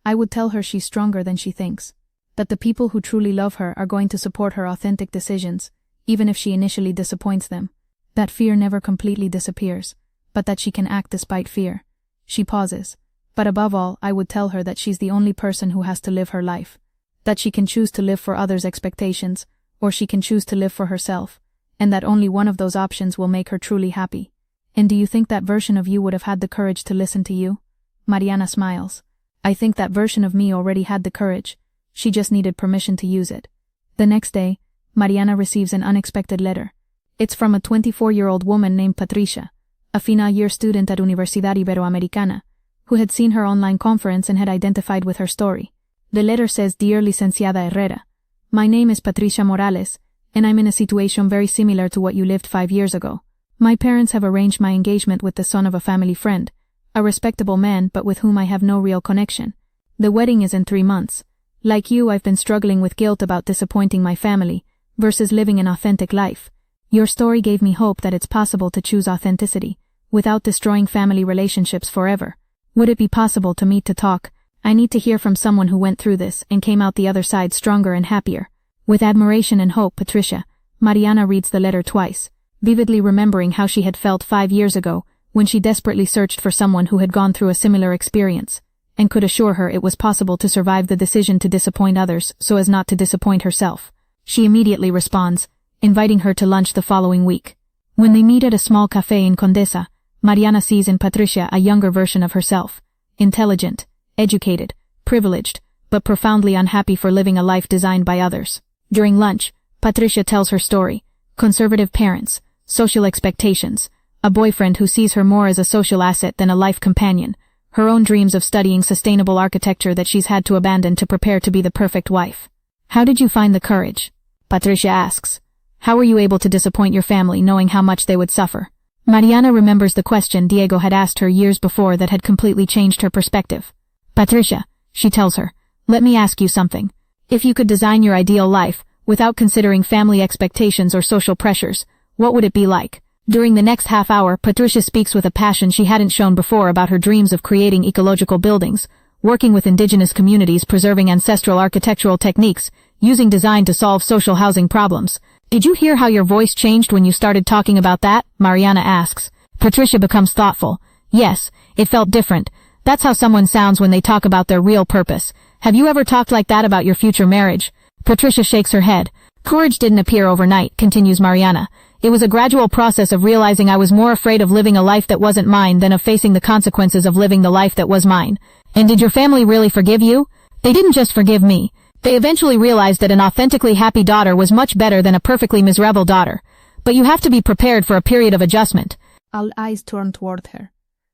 A: "I would tell her she's stronger than she thinks. That the people who truly love her are going to support her authentic decisions, even if she initially disappoints them. That fear never completely disappears, but that she can act despite fear." She pauses. "But above all, I would tell her that she's the only person who has to live her life. That she can choose to live for others' expectations, or she can choose to live for herself, and that only one of those options will make her truly happy. And do you think that version of you would have had the courage to listen to you?" Mariana smiles. "I think that version of me already had the courage. She just needed permission to use it." The next day, Mariana receives an unexpected letter. It's from a 24-year-old woman named Patricia, a final-year student at Universidad Iberoamericana, who had seen her online conference and had identified with her story. The letter says, "Dear Licenciada Herrera, my name is Patricia Morales, and I'm in a situation very similar to what you lived 5 years ago. My parents have arranged my engagement with the son of a family friend, a respectable man but with whom I have no real connection. The wedding is in 3 months. Like you, I've been struggling with guilt about disappointing my family versus living an authentic life. Your story gave me hope that it's possible to choose authenticity without destroying family relationships forever. Would it be possible to meet to talk? I need to hear from someone who went through this and came out the other side stronger and happier." With admiration and hope, Patricia, Mariana reads the letter twice, vividly remembering how she had felt 5 years ago when she desperately searched for someone who had gone through a similar experience and could assure her it was possible to survive the decision to disappoint others so as not to disappoint herself. She immediately responds, inviting her to lunch the following week. When they meet at a small cafe in Condesa, Mariana sees in Patricia a younger version of herself, intelligent, educated, privileged, but profoundly unhappy for living a life designed by others. During lunch, Patricia tells her story: conservative parents, social expectations, a boyfriend who sees her more as a social asset than a life companion, her own dreams of studying sustainable architecture that she's had to abandon to prepare to be the perfect wife. "How did you find the courage?" Patricia asks. "How were you able to disappoint your family knowing how much they would suffer?" Mariana remembers the question Diego had asked her years before that had completely changed her perspective. "Patricia," she tells her, "let me ask you something. If you could design your ideal life, without considering family expectations or social pressures, what would it be like?" During the next half hour, Patricia speaks with a passion she hadn't shown before about her dreams of creating ecological buildings, working with indigenous communities, preserving ancestral architectural techniques, using design to solve social housing problems. "Did you hear how your voice changed when you started talking about that?" Mariana asks. Patricia becomes thoughtful. "Yes, it felt different. That's how someone sounds when they talk about their real purpose. Have you ever talked like that about your future marriage?" Patricia shakes her head. "Courage didn't appear overnight," continues Mariana. "It was a gradual process of realizing I was more afraid of living a life that wasn't mine than of facing the consequences of living the life that was mine." "And did your family really forgive you?"
B: They didn't just forgive me. They eventually realized that an authentically happy daughter was much better than a perfectly miserable daughter. But you have to be prepared for a period of adjustment.
A: All eyes turned toward her,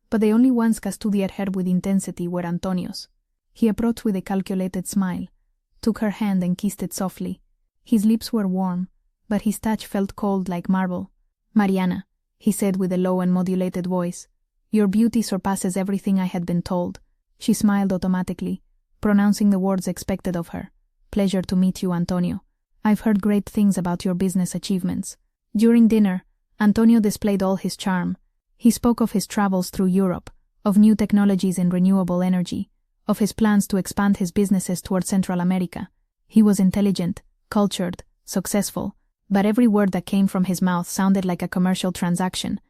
A: but the only ones que studied her with intensity were Antonio's. He approached with a calculated smile, took her hand and kissed it softly. His lips were warm, but his touch felt cold like marble. "Mariana," he said with a low and modulated voice, "your beauty surpasses everything I had been told." She smiled automatically, pronouncing the words expected of her. "Pleasure to meet you, Antonio. I've heard great things about your business achievements." During dinner, Antonio displayed all his charm. He spoke of his travels through Europe, of new technologies in renewable energy, of his plans to expand his businesses toward Central America. He was intelligent, cultured, successful, but every word that came from his mouth sounded like a commercial transaction,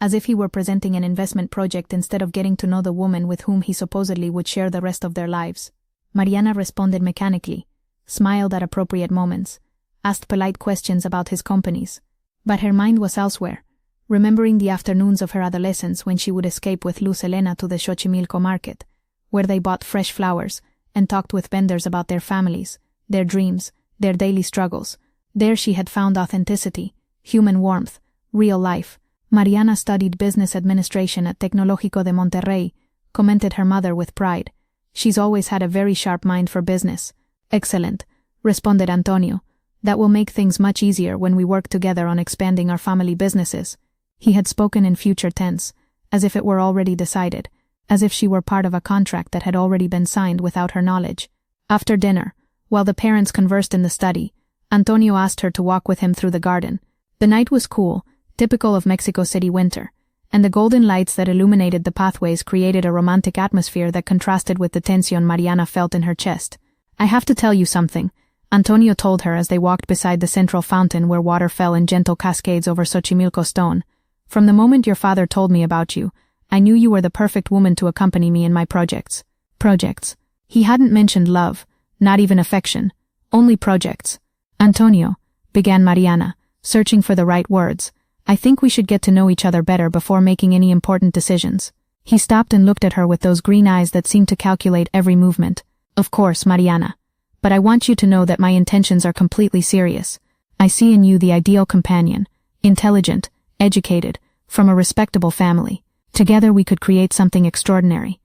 A: as if he were presenting an investment project instead of getting to know the woman with whom he supposedly would share the rest of their lives. Mariana responded mechanically, smiled at appropriate moments, asked polite questions about his companies, but her mind was elsewhere, remembering the afternoons of her adolescence when she would escape with Luz Helena to the Xochimilco market, where they bought fresh flowers and talked with vendors about their families, their dreams, their daily struggles. There she had found authenticity, human warmth, real life. Mariana studied business administration at Tecnológico de Monterrey, commented her mother with pride. "She's always had a very sharp mind for business." "Excellent," responded Antonio. "That will make things much easier when we work together on expanding our family businesses." He had spoken in future tense, as if it were already decided, as if she were part of a contract that had already been signed without her knowledge. After dinner, while the parents conversed in the study, Antonio asked her to walk with him through the garden. The night was cool, typical of Mexico City winter, and the golden lights that illuminated the pathways created a romantic atmosphere that contrasted with the tension Mariana felt in her chest. "I have to tell you something," Antonio told her as they walked beside the central fountain where water fell in gentle cascades over Xochimilco stone. "From the moment your father told me about you, I knew you were the perfect woman to accompany me in my projects." Projects. He hadn't mentioned love, not even affection, only projects. "Antonio," began Mariana, searching for the right words, "I think we should get to know each other better before making any important decisions." He stopped and looked at her with those green eyes that seemed to calculate every movement. "Of course, Mariana. But I want you to know that my intentions are completely serious. I see in you the ideal companion, intelligent, educated, from a respectable family. Together we could create something extraordinary,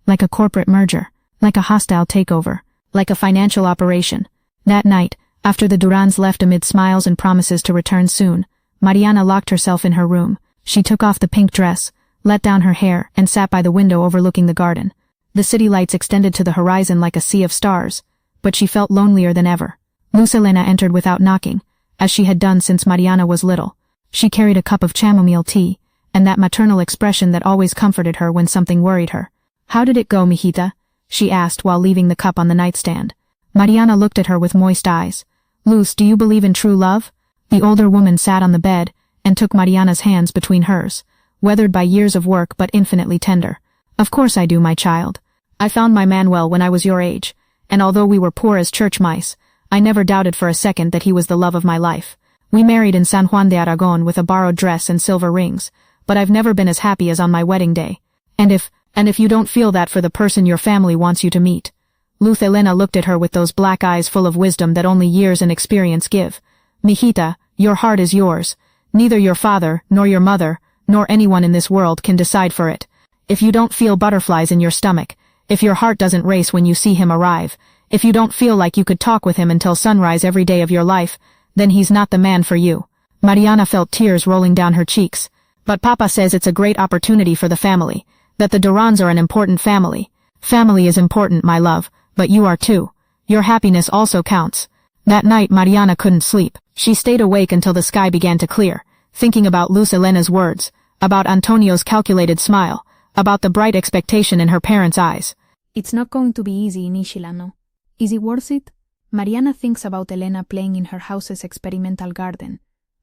A: like a corporate merger, like a hostile takeover, like a financial operation." That night, after the Durans left amid smiles and promises to return soon, Mariana locked herself in her room. She took off the pink dress, let down her hair, and sat by the window overlooking the garden. The city lights extended to the horizon like a sea of stars, but she felt lonelier than ever. Luz Helena entered without knocking, as she had done since Mariana was little. She carried a cup of chamomile tea, and that maternal expression that always comforted her when something worried her. "How did it go, mijita?" she asked while leaving the cup on the nightstand. Mariana looked at her with moist eyes. "Luz, do you believe in true love?" The older woman sat on the bed and took Mariana's hands between hers, weathered by years of work but infinitely tender. "Of course I do, my child. I found my Manuel when I was your age, and although we were poor as church mice, I never doubted for a second that he was the love of my life. We married in San Juan de Aragon with a borrowed dress and silver rings, but I've never been as happy as on my wedding day. And if you don't feel that for the person your family wants you to meet." Luz Helena looked at her with those black eyes full of wisdom that only years and experience give. "Mijita, your heart is yours. Neither your father, nor your mother, nor anyone in this world can decide for it. If you don't feel butterflies in your stomach, if your heart doesn't race when you see him arrive, if you don't feel like you could talk with him until sunrise every day of your life, then he's not the man for you." Mariana felt tears rolling down her cheeks. "But Papa says it's a great opportunity for the family, that the Durans are an important family. Family is important, my love, but you are too. Your happiness also counts." That night Mariana couldn't sleep. She stayed awake until the sky began to clear, thinking about Luz Helena's words, about Antonio's calculated smile, about the bright expectation in her parents' eyes. "It's not going to be easy, Nishilano. Is it worth it?" Mariana thinks about Elena playing in her house's experimental garden,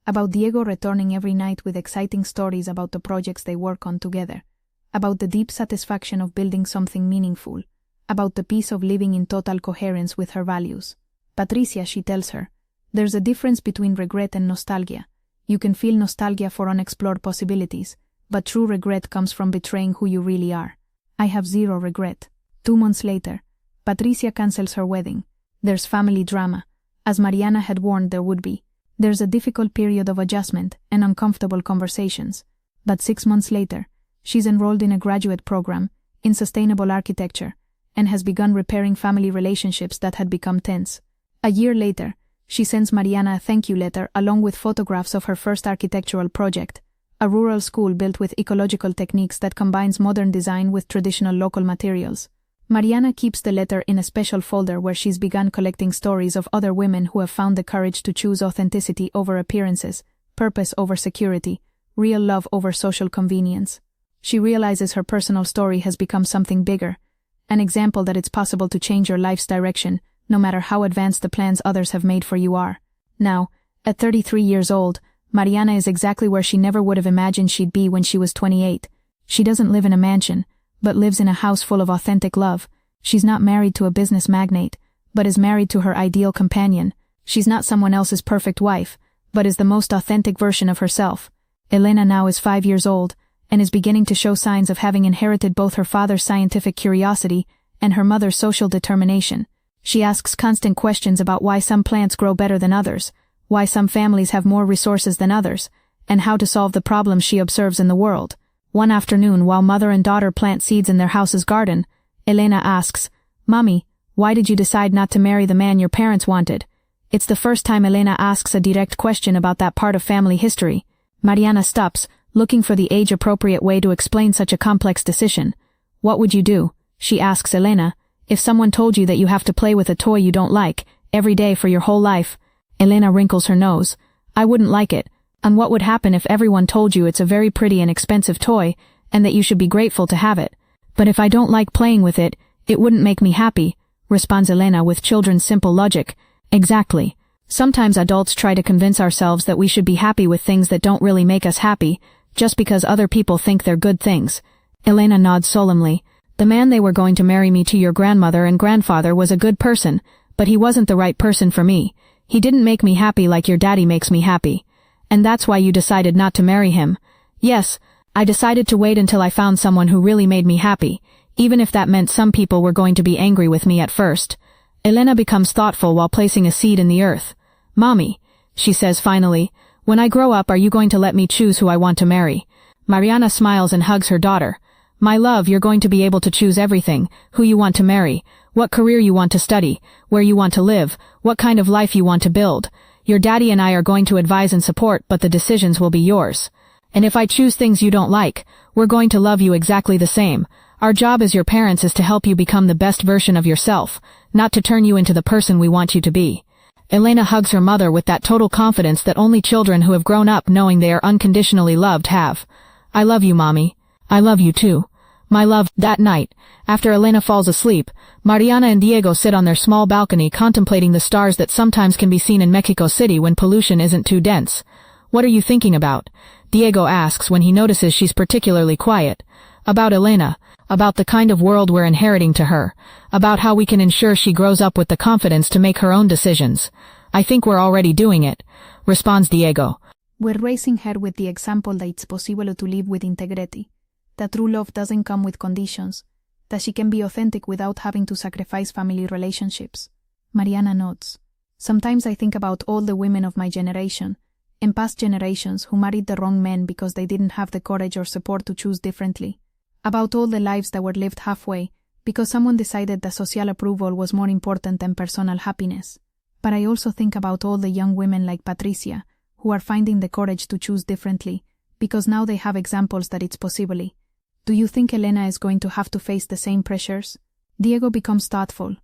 A: about Diego returning every night with exciting stories about the projects they work on together, about the deep satisfaction of building something meaningful, about the peace of living in total coherence with her values. "Patricia," she tells her, "there's a difference between regret and nostalgia. You can feel nostalgia for unexplored possibilities, but true regret comes from betraying who you really are. I have zero regret. 2 months later, Patricia cancels her wedding. There's family drama, as Mariana had warned there would be. There's a difficult period of adjustment and uncomfortable conversations. But 6 months later, she's enrolled in a graduate program in sustainable architecture and has begun repairing family relationships that had become tense. A year later, she sends Mariana a thank you letter along with photographs of her first architectural project, a rural school built with ecological techniques that combines modern design with traditional local materials. Mariana keeps the letter in a special folder where she's begun collecting stories of other women who have found the courage to choose authenticity over appearances, purpose over security, real love over social convenience. She realizes her personal story has become something bigger, an example that it's possible to change your life's direction, no matter how advanced the plans others have made for you are. Now, at 33 years old, Mariana is exactly where she never would have imagined she'd be when she was 28. She doesn't live in a mansion, but lives in a house full of authentic love. She's not married to a business magnate, but is married to her ideal companion. She's not someone else's perfect wife, but is the most authentic version of herself. Elena now is 5 years old, and is beginning to show signs of having inherited both her father's scientific curiosity and her mother's social determination. She asks constant questions about why some plants grow better than others, why some families have more resources than others, and how to solve the problems she observes in the world. One afternoon, while mother and daughter plant seeds in their house's garden, Elena asks, "Mommy, why did you decide not to marry the man your parents wanted?" It's the first time Elena asks a direct question about that part of family history. Mariana stops, looking for the age-appropriate way to explain such a complex decision. "What would you do," she asks Elena, "if someone told you that you have to play with a toy you don't like, every day for your whole life?" Elena wrinkles her nose. "I wouldn't like it. And what would happen if everyone told you it's a very pretty and expensive toy, and that you should be grateful to have it? But if I don't like playing with it, it wouldn't make me happy," responds Elena with children's simple logic. Exactly. Sometimes adults try to convince ourselves that we should be happy with things that don't really make us happy, just because other people think they're good things. Elena nods solemnly. "The man they were going to marry me to your grandmother and grandfather was a good person, but he wasn't the right person for me. He didn't make me happy like your daddy makes me happy. And that's why you decided not to marry him." "Yes, I decided to wait until I found someone who really made me happy, even if that meant some people were going to be angry with me at first." Elena becomes thoughtful while placing a seed in the earth. "Mommy," she says finally, "when I grow up, are you going to let me choose who I want to marry?" Mariana smiles and hugs her daughter. "My love, you're going to be able to choose everything, who you want to marry, what career you want to study, where you want to live, what kind of life you want to build. Your daddy and I are going to advise and support, but the decisions will be yours. And if I choose things you don't like, we're going to love you exactly the same. Our job as your parents is to help you become the best version of yourself, not to turn you into the person we want you to be." Elena hugs her mother with that total confidence that only children who have grown up knowing they are unconditionally loved have. "I love you, Mommy. I love you too. My love." That night, after Elena falls asleep, Mariana and Diego sit on their small balcony contemplating the stars that sometimes can be seen in Mexico City when pollution isn't too dense. "What are you thinking about?" Diego asks when he notices she's particularly quiet. "About Elena, about the kind of world we're inheriting to her, about how we can ensure she grows up with the confidence to make her own decisions. I think we're already doing it," responds Diego. "We're raising her with the example that it's possible to live with integrity, that true love doesn't come with conditions, that she can be authentic without having to sacrifice family relationships." Mariana nods. "Sometimes I think about all the women of my generation, and past generations who married the wrong men because they didn't have the courage or support to choose differently. About all the lives that were lived halfway because someone decided that social approval was more important than personal happiness. But I also think about all the young women like Patricia who are finding the courage to choose differently because now they have examples that it's possible. Do you think Elena is going to have to face the same pressures?" Diego becomes thoughtful.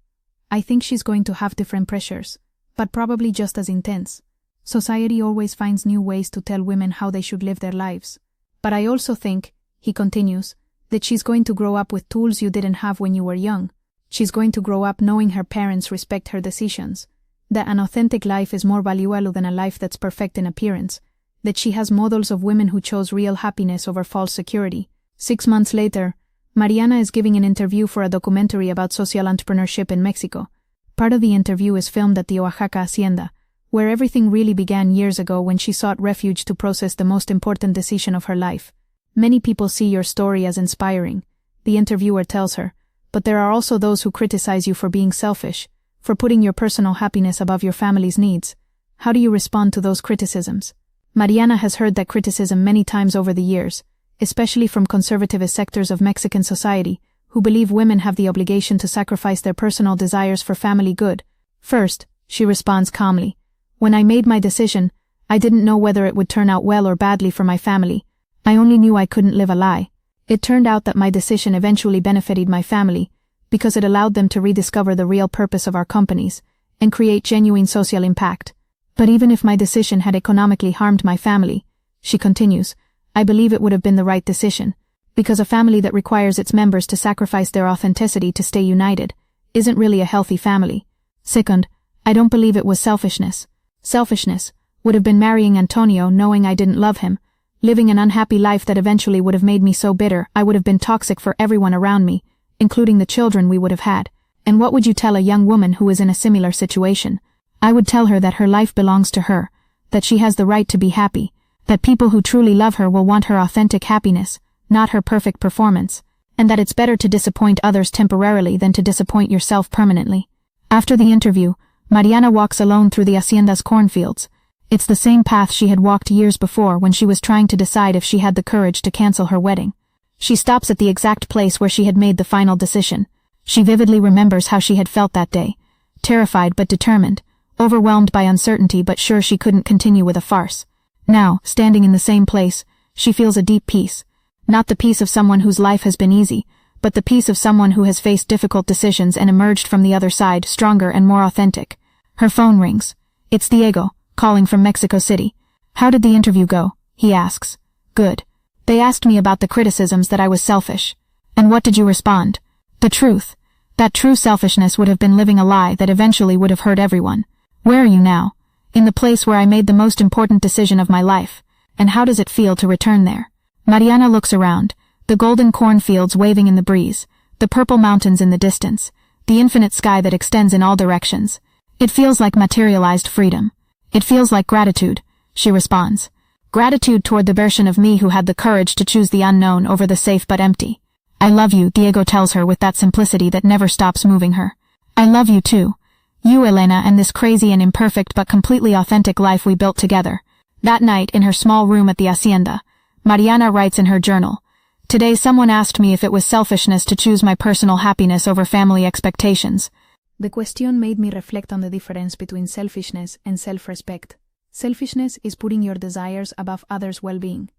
A: "I think she's going to have different pressures, but probably just as intense. Society always finds new ways to tell women how they should live their lives. But I also think," he continues, "that she's going to grow up with tools you didn't have when you were young. She's going to grow up knowing her parents respect her decisions, that an authentic life is more valuable than a life that's perfect in appearance, that she has models of women who chose real happiness over false security." 6 months later, Mariana is giving an interview for a documentary about social entrepreneurship in Mexico. Part of the interview is filmed at the Oaxaca Hacienda, where everything really began years ago when she sought refuge to process the most important decision of her life. "Many people see your story as inspiring," the interviewer tells her, but there are also those who criticize you for being selfish, for putting your personal happiness above your family's needs. How do you respond to those criticisms? Mariana has heard that criticism many times over the years, especially from conservative sectors of Mexican society, who believe women have the obligation to sacrifice their personal desires for family good. First, she responds calmly, when I made my decision, I didn't know whether it would turn out well or badly for my family. I only knew I couldn't live a lie. It turned out that my decision eventually benefited my family, because it allowed them to rediscover the real purpose of our companies, and create genuine social impact. But even if my decision had economically harmed my family, she continues, I believe it would have been the right decision, because a family that requires its members to sacrifice their authenticity to stay united isn't really a healthy family. Second, I don't believe it was selfishness. Selfishness would have been marrying Antonio knowing I didn't love him, living an unhappy life that eventually would have made me so bitter I would have been toxic for everyone around me, including the children we would have had. And what would you tell a young woman who is in a similar situation? I would tell her that her life belongs to her, that she has the right to be happy, that people who truly love her will want her authentic happiness, not her perfect performance, and that it's better to disappoint others temporarily than to disappoint yourself permanently. After the interview, Mariana walks alone through the hacienda's cornfields. It's the same path she had walked years before when she was trying to decide if she had the courage to cancel her wedding. She stops at the exact place where she had made the final decision. She vividly remembers how she had felt that day, terrified but determined, overwhelmed by uncertainty but sure she couldn't continue with a farce. Now, standing in the same place, she feels a deep peace. Not the peace of someone whose life has been easy, but the peace of someone who has faced difficult decisions and emerged from the other side stronger and more authentic. Her phone rings. It's Diego, calling from Mexico City. How did the interview go? He asks. Good. They asked me about the criticisms that I was selfish. And what did you respond? The truth. That true selfishness would have been living a lie that eventually would have hurt everyone. Where are you now? In the place where I made the most important decision of my life. And how does it feel to return there? Mariana looks around, the golden cornfields waving in the breeze, the purple mountains in the distance, the infinite sky that extends in all directions. It feels like materialized freedom. It feels like gratitude, she responds. Gratitude toward the version of me who had the courage to choose the unknown over the safe but empty. I love you, Diego tells her with that simplicity that never stops moving her. I love you too. You, Elena, and this crazy and imperfect but completely authentic life we built together. That night, in her small room at the hacienda, Mariana writes in her journal, Today someone asked me if it was selfishness to choose my personal happiness over family expectations. The question made me reflect on the difference between selfishness and self-respect. Selfishness is putting your desires above others' well-being.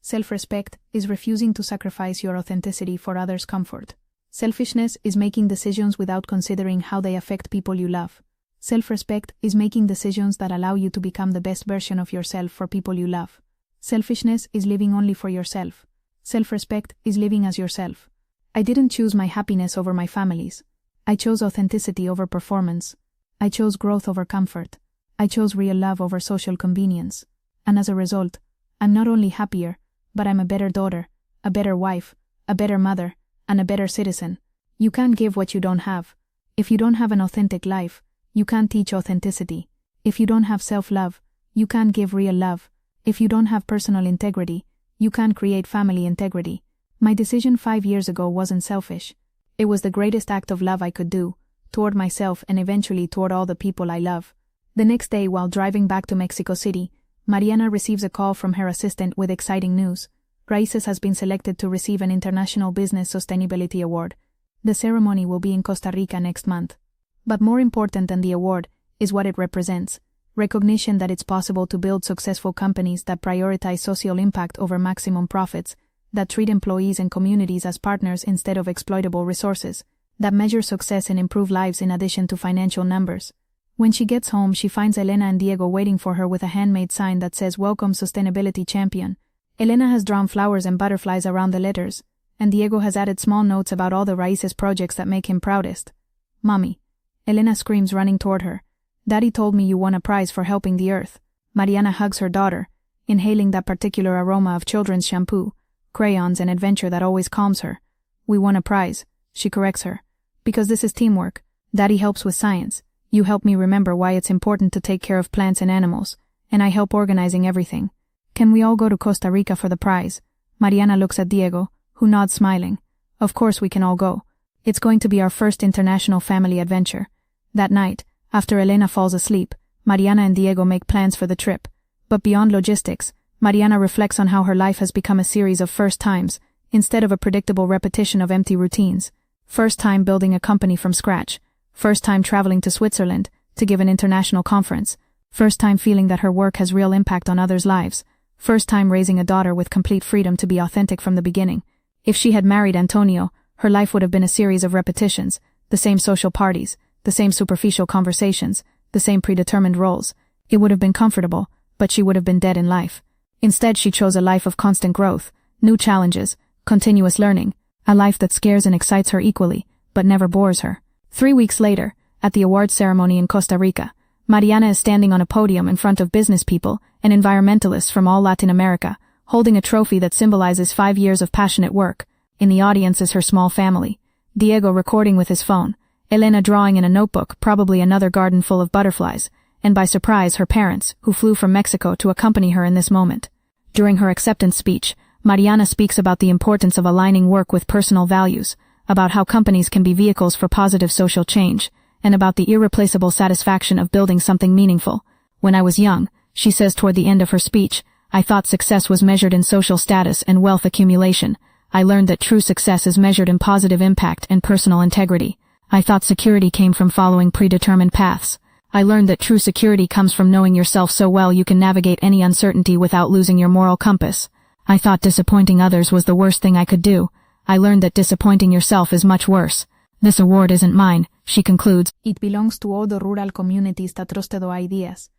A: Self-respect is refusing to sacrifice your authenticity for others' comfort. Selfishness is making decisions without considering how they affect people you love. Self-respect is making decisions that allow you to become the best version of yourself for people you love. Selfishness is living only for yourself. Self-respect is living as yourself. I didn't choose my happiness over my family's. I chose authenticity over performance. I chose growth over comfort. I chose real love over social convenience. And as a result, I'm not only happier, but I'm a better daughter, a better wife, a better mother, and a better citizen. You can't give what you don't have. If you don't have an authentic life, you can't teach authenticity. If you don't have self-love, you can't give real love. If you don't have personal integrity, you can't create family integrity. My decision 5 years ago wasn't selfish. It was the greatest act of love I could do, toward myself and eventually toward all the people I love. The next day, while driving back to Mexico City, Mariana receives a call from her assistant with exciting news. Raíces has been selected to receive an International Business Sustainability Award. The ceremony will be in Costa Rica next month. But more important than the award is what it represents. Recognition that it's possible to build successful companies that prioritize social impact over maximum profits, that treat employees and communities as partners instead of exploitable resources, that measure success and improve lives in addition to financial numbers. When she gets home, she finds Elena and Diego waiting for her with a handmade sign that says Welcome Sustainability Champion. Elena has drawn flowers and butterflies around the letters, and Diego has added small notes about all the Raíces projects that make him proudest. Mommy. Elena screams, running toward her. Daddy told me you won a prize for helping the earth. Mariana hugs her daughter, inhaling that particular aroma of children's shampoo, crayons, and adventure that always calms her. We won a prize, she corrects her. Because this is teamwork. Daddy helps with science. You help me remember why it's important to take care of plants and animals, and I help organizing everything. Can we all go to Costa Rica for the prize? Mariana looks at Diego, who nods smiling. Of course we can all go. It's going to be our first international family adventure. That night, after Elena falls asleep, Mariana and Diego make plans for the trip. But beyond logistics, Mariana reflects on how her life has become a series of first times, instead of a predictable repetition of empty routines. First time building a company from scratch. First time traveling to Switzerland to give an international conference. First time feeling that her work has real impact on others' lives. First time raising a daughter with complete freedom to be authentic from the beginning. If she had married Antonio, her life would have been a series of repetitions, the same social parties, the same superficial conversations, the same predetermined roles. It would have been comfortable, but she would have been dead in life. Instead, she chose a life of constant growth, new challenges, continuous learning, a life that scares and excites her equally, but never bores her. 3 weeks later, at the awards ceremony in Costa Rica, Mariana is standing on a podium in front of business people and environmentalists from all Latin America, holding a trophy that symbolizes 5 years of passionate work. In the audience is her small family. Diego recording with his phone, Elena drawing in a notebook, probably another garden full of butterflies, and by surprise her parents, who flew from Mexico to accompany her in this moment. During her acceptance speech, Mariana speaks about the importance of aligning work with personal values, about how companies can be vehicles for positive social change, and about the irreplaceable satisfaction of building something meaningful. When I was young, she says toward the end of her speech, I thought success was measured in social status and wealth accumulation. I learned that true success is measured in positive impact and personal integrity. I thought security came from following predetermined paths. I learned that true security comes from knowing yourself so well you can navigate any uncertainty without losing your moral compass. I thought disappointing others was the worst thing I could do. I learned that disappointing yourself is much worse. This award isn't mine, she concludes. It belongs to all the rural communities that trusted our ideas,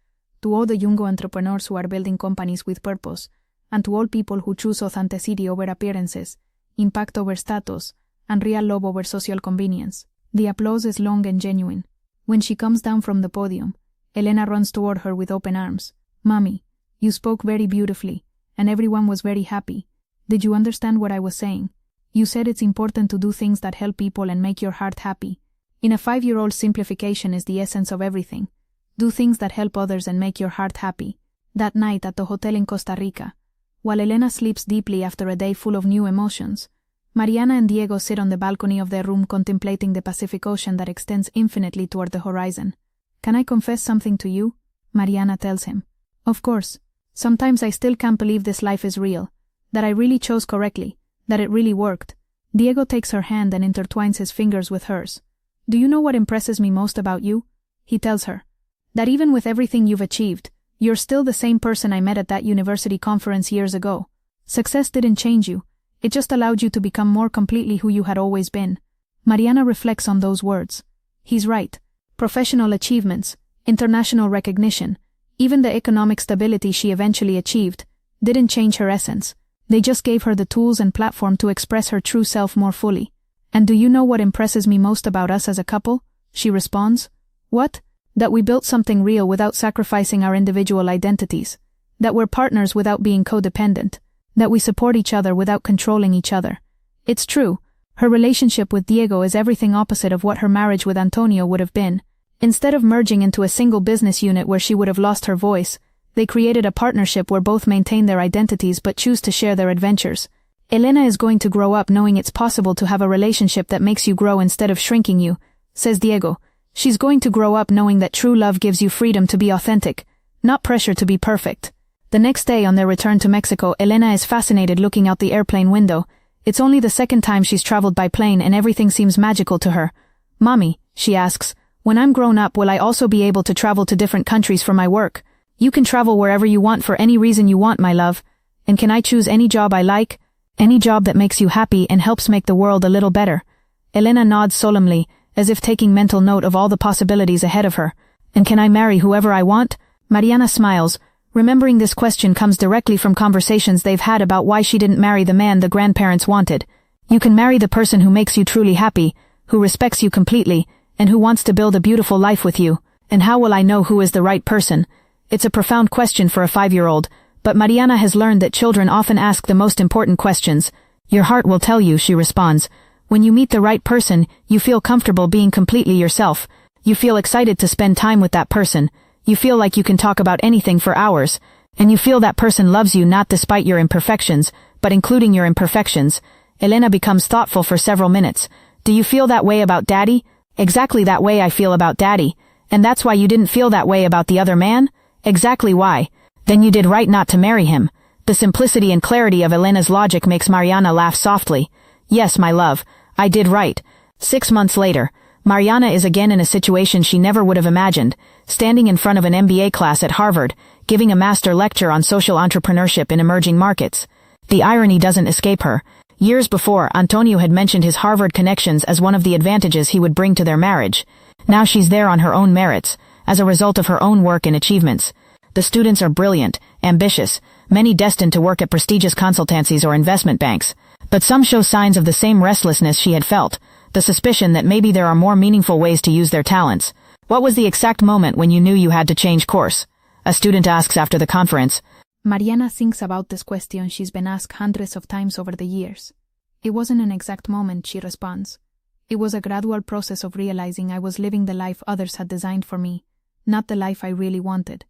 A: to all the young entrepreneurs who are building companies with purpose, and to all people who choose authenticity over appearances, impact over status, and real love over social convenience. The applause is long and genuine. When she comes down from the podium, Elena runs toward her with open arms. Mommy, you spoke very beautifully, and everyone was very happy. Did you understand what I was saying? You said it's important to do things that help people and make your heart happy. In a 5-year-old, simplification is the essence of everything. Do things that help others and make your heart happy. That night at the hotel in Costa Rica, while Elena sleeps deeply after a day full of new emotions, Mariana and Diego sit on the balcony of their room contemplating the Pacific Ocean that extends infinitely toward the horizon. Can I confess something to you? Mariana tells him. Of course. Sometimes I still can't believe this life is real, that I really chose correctly, that it really worked. Diego takes her hand and intertwines his fingers with hers. Do you know what impresses me most about you? He tells her. That even with everything you've achieved, you're still the same person I met at that university conference years ago. Success didn't change you. It just allowed you to become more completely who you had always been. Mariana reflects on those words. He's right. Professional achievements, international recognition, even the economic stability she eventually achieved, didn't change her essence. They just gave her the tools and platform to express her true self more fully. And do you know what impresses me most about us as a couple? She responds. What? That we built something real without sacrificing our individual identities. That we're partners without being codependent. That we support each other without controlling each other. It's true. Her relationship with Diego is everything opposite of what her marriage with Antonio would have been. Instead of merging into a single business unit where she would have lost her voice, they created a partnership where both maintain their identities but choose to share their adventures. Elena is going to grow up knowing it's possible to have a relationship that makes you grow instead of shrinking you, says Diego. She's going to grow up knowing that true love gives you freedom to be authentic, not pressure to be perfect. The next day on their return to Mexico, Elena is fascinated looking out the airplane window. It's only the second time she's traveled by plane and everything seems magical to her. Mommy, she asks, when I'm grown up will I also be able to travel to different countries for my work? You can travel wherever you want for any reason you want, my love. And can I choose any job I like? Any job that makes you happy and helps make the world a little better? Elena nods solemnly, as if taking mental note of all the possibilities ahead of her. And can I marry whoever I want? Mariana smiles. Remembering this question comes directly from conversations they've had about why she didn't marry the man the grandparents wanted. You can marry the person who makes you truly happy, who respects you completely, and who wants to build a beautiful life with you. And how will I know who is the right person? It's a profound question for a 5-year-old, but Mariana has learned that children often ask the most important questions. Your heart will tell you, she responds. When you meet the right person, you feel comfortable being completely yourself. You feel excited to spend time with that person. You feel like you can talk about anything for hours. And you feel that person loves you not despite your imperfections, but including your imperfections. Elena becomes thoughtful for several minutes.
B: Do you feel that way about Daddy? Exactly that way I feel about Daddy. And that's why you didn't feel that way about the other man? Exactly why. Then you did right not to marry him. The simplicity and clarity of Elena's logic makes Mariana laugh softly. Yes, my love, I did right. 6 months later, Mariana is again in a situation she never would have imagined, standing in front of an MBA class at Harvard, giving a master lecture on social entrepreneurship in emerging markets. The irony doesn't escape her. Years before, Antonio had mentioned his Harvard connections as one of the advantages he would bring to their marriage. Now she's there on her own merits, as a result of her own work and achievements. The students are brilliant, ambitious, many destined to work at prestigious consultancies or investment banks. But some show signs of the same restlessness she had felt, the suspicion that maybe there are more meaningful ways to use their talents. What was the exact moment when you knew you had to change course? A student asks after the conference.
A: Mariana thinks about this question she's been asked hundreds of times over the years. It wasn't an exact moment, she responds. It was a gradual process of realizing I was living the life others had designed for me, not the life I really wanted.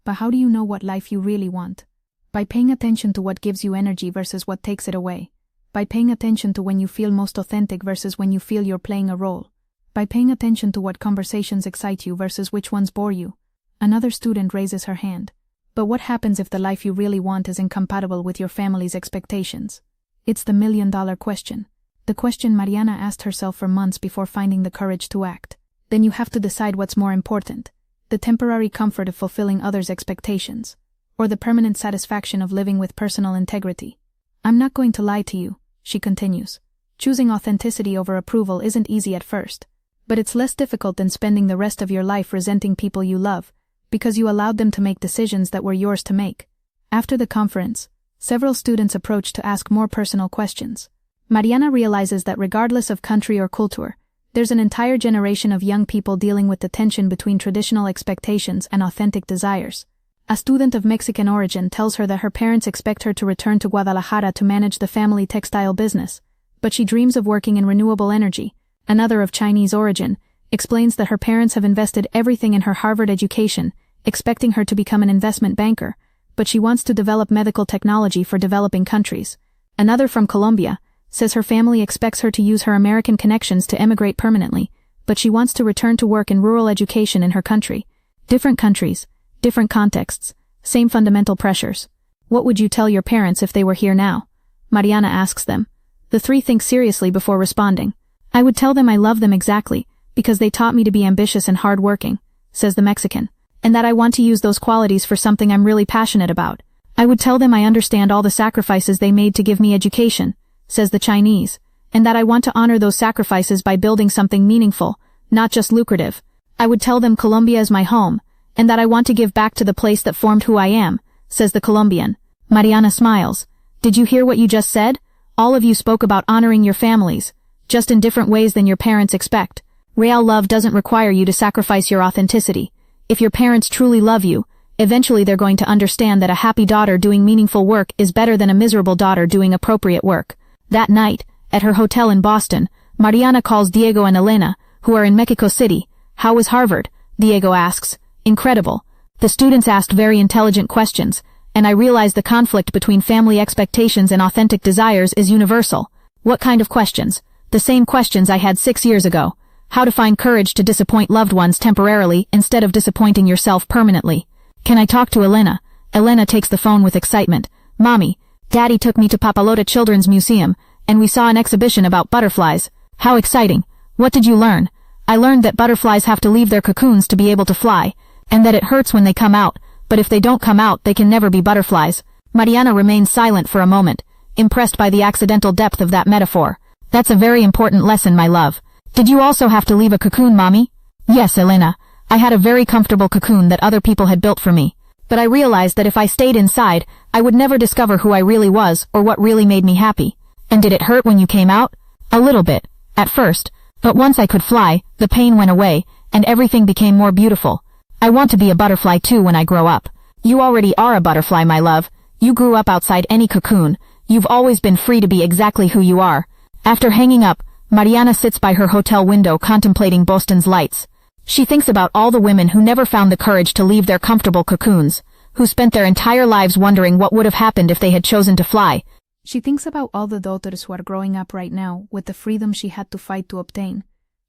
A: But how do you know what life you really want? By paying attention to what gives you energy versus what takes it away. By paying attention to when you feel most authentic versus when you feel you're playing a role. By paying attention to what conversations excite you versus which ones bore you. Another student raises her hand. But what happens if the life you really want is incompatible with your family's expectations? It's the million-dollar question. The question Mariana asked herself for months before finding the courage to act. Then you have to decide what's more important. The temporary comfort of fulfilling others' expectations. Or the permanent satisfaction of living with personal integrity. I'm not going to lie to you, she continues. Choosing authenticity over approval isn't easy at first. But it's less difficult than spending the rest of your life resenting people you love, because you allowed them to make decisions that were yours to make. After the conference, several students approached to ask more personal questions. Mariana realizes that regardless of country or culture, there's an entire generation of young people dealing with the tension between traditional expectations and authentic desires. A student of Mexican origin tells her that her parents expect her to return to Guadalajara to manage the family textile business, but she dreams of working in renewable energy. Another of Chinese origin explains that her parents have invested everything in her Harvard education, expecting her to become an investment banker, but she wants to develop medical technology for developing countries. Another from Colombia says her family expects her to use her American connections to emigrate permanently, but she wants to return to work in rural education in her country. Different countries, different contexts, same fundamental pressures. What would you tell your parents if they were here now? Mariana asks them. The three think seriously before responding. I would tell them I love them exactly, because they taught me to be ambitious and hardworking, says the Mexican, and that I want to use those qualities for something I'm really passionate about. I would tell them I understand all the sacrifices they made to give me education, says the Chinese, and that I want to honor those sacrifices by building something meaningful, not just lucrative. I would tell them Colombia is my home, and that I want to give back to the place that formed who I am, says the Colombian. Mariana smiles. Did you hear what you just said? All of you spoke about honoring your families, just in different ways than your parents expect. Real love doesn't require you to sacrifice your authenticity. If your parents truly love you, eventually they're going to understand that a happy daughter doing meaningful work is better than a miserable daughter doing appropriate work. That night, at her hotel in Boston, Mariana calls Diego and Elena, who are in Mexico City. How was Harvard? Diego asks. Incredible. The students asked very intelligent questions, and I realized the conflict between family expectations and authentic desires is universal. What kind of questions? The same questions I had 6 years ago. How to find courage to disappoint loved ones temporarily instead of disappointing yourself permanently. Can I talk to Elena? Elena takes the phone with excitement. Mommy, Daddy took me to Papalote Children's Museum, and we saw an exhibition about butterflies. How exciting. What did you learn? I learned that butterflies have to leave their cocoons to be able to fly, and that it hurts when they come out, but if they don't come out they can never be butterflies. Mariana remains silent for a moment, impressed by the accidental depth of that metaphor. That's a very important lesson, my love. Did you also have to leave a cocoon, Mommy? Yes, Elena. I had a very comfortable cocoon that other people had built for me. But I realized that if I stayed inside, I would never discover who I really was or what really made me happy. And did it hurt when you came out? A little bit, at first. But once I could fly, the pain went away, and everything became more beautiful. I want to be a butterfly too when I grow up. You already are a butterfly, my love. You grew up outside any cocoon. You've always been free to be exactly who you are. After hanging up, Mariana sits by her hotel window contemplating Boston's lights. She thinks about all the women who never found the courage to leave their comfortable cocoons, who spent their entire lives wondering what would have happened if they had chosen to fly. She thinks about all the daughters who are growing up right now with the freedom she had to fight to obtain.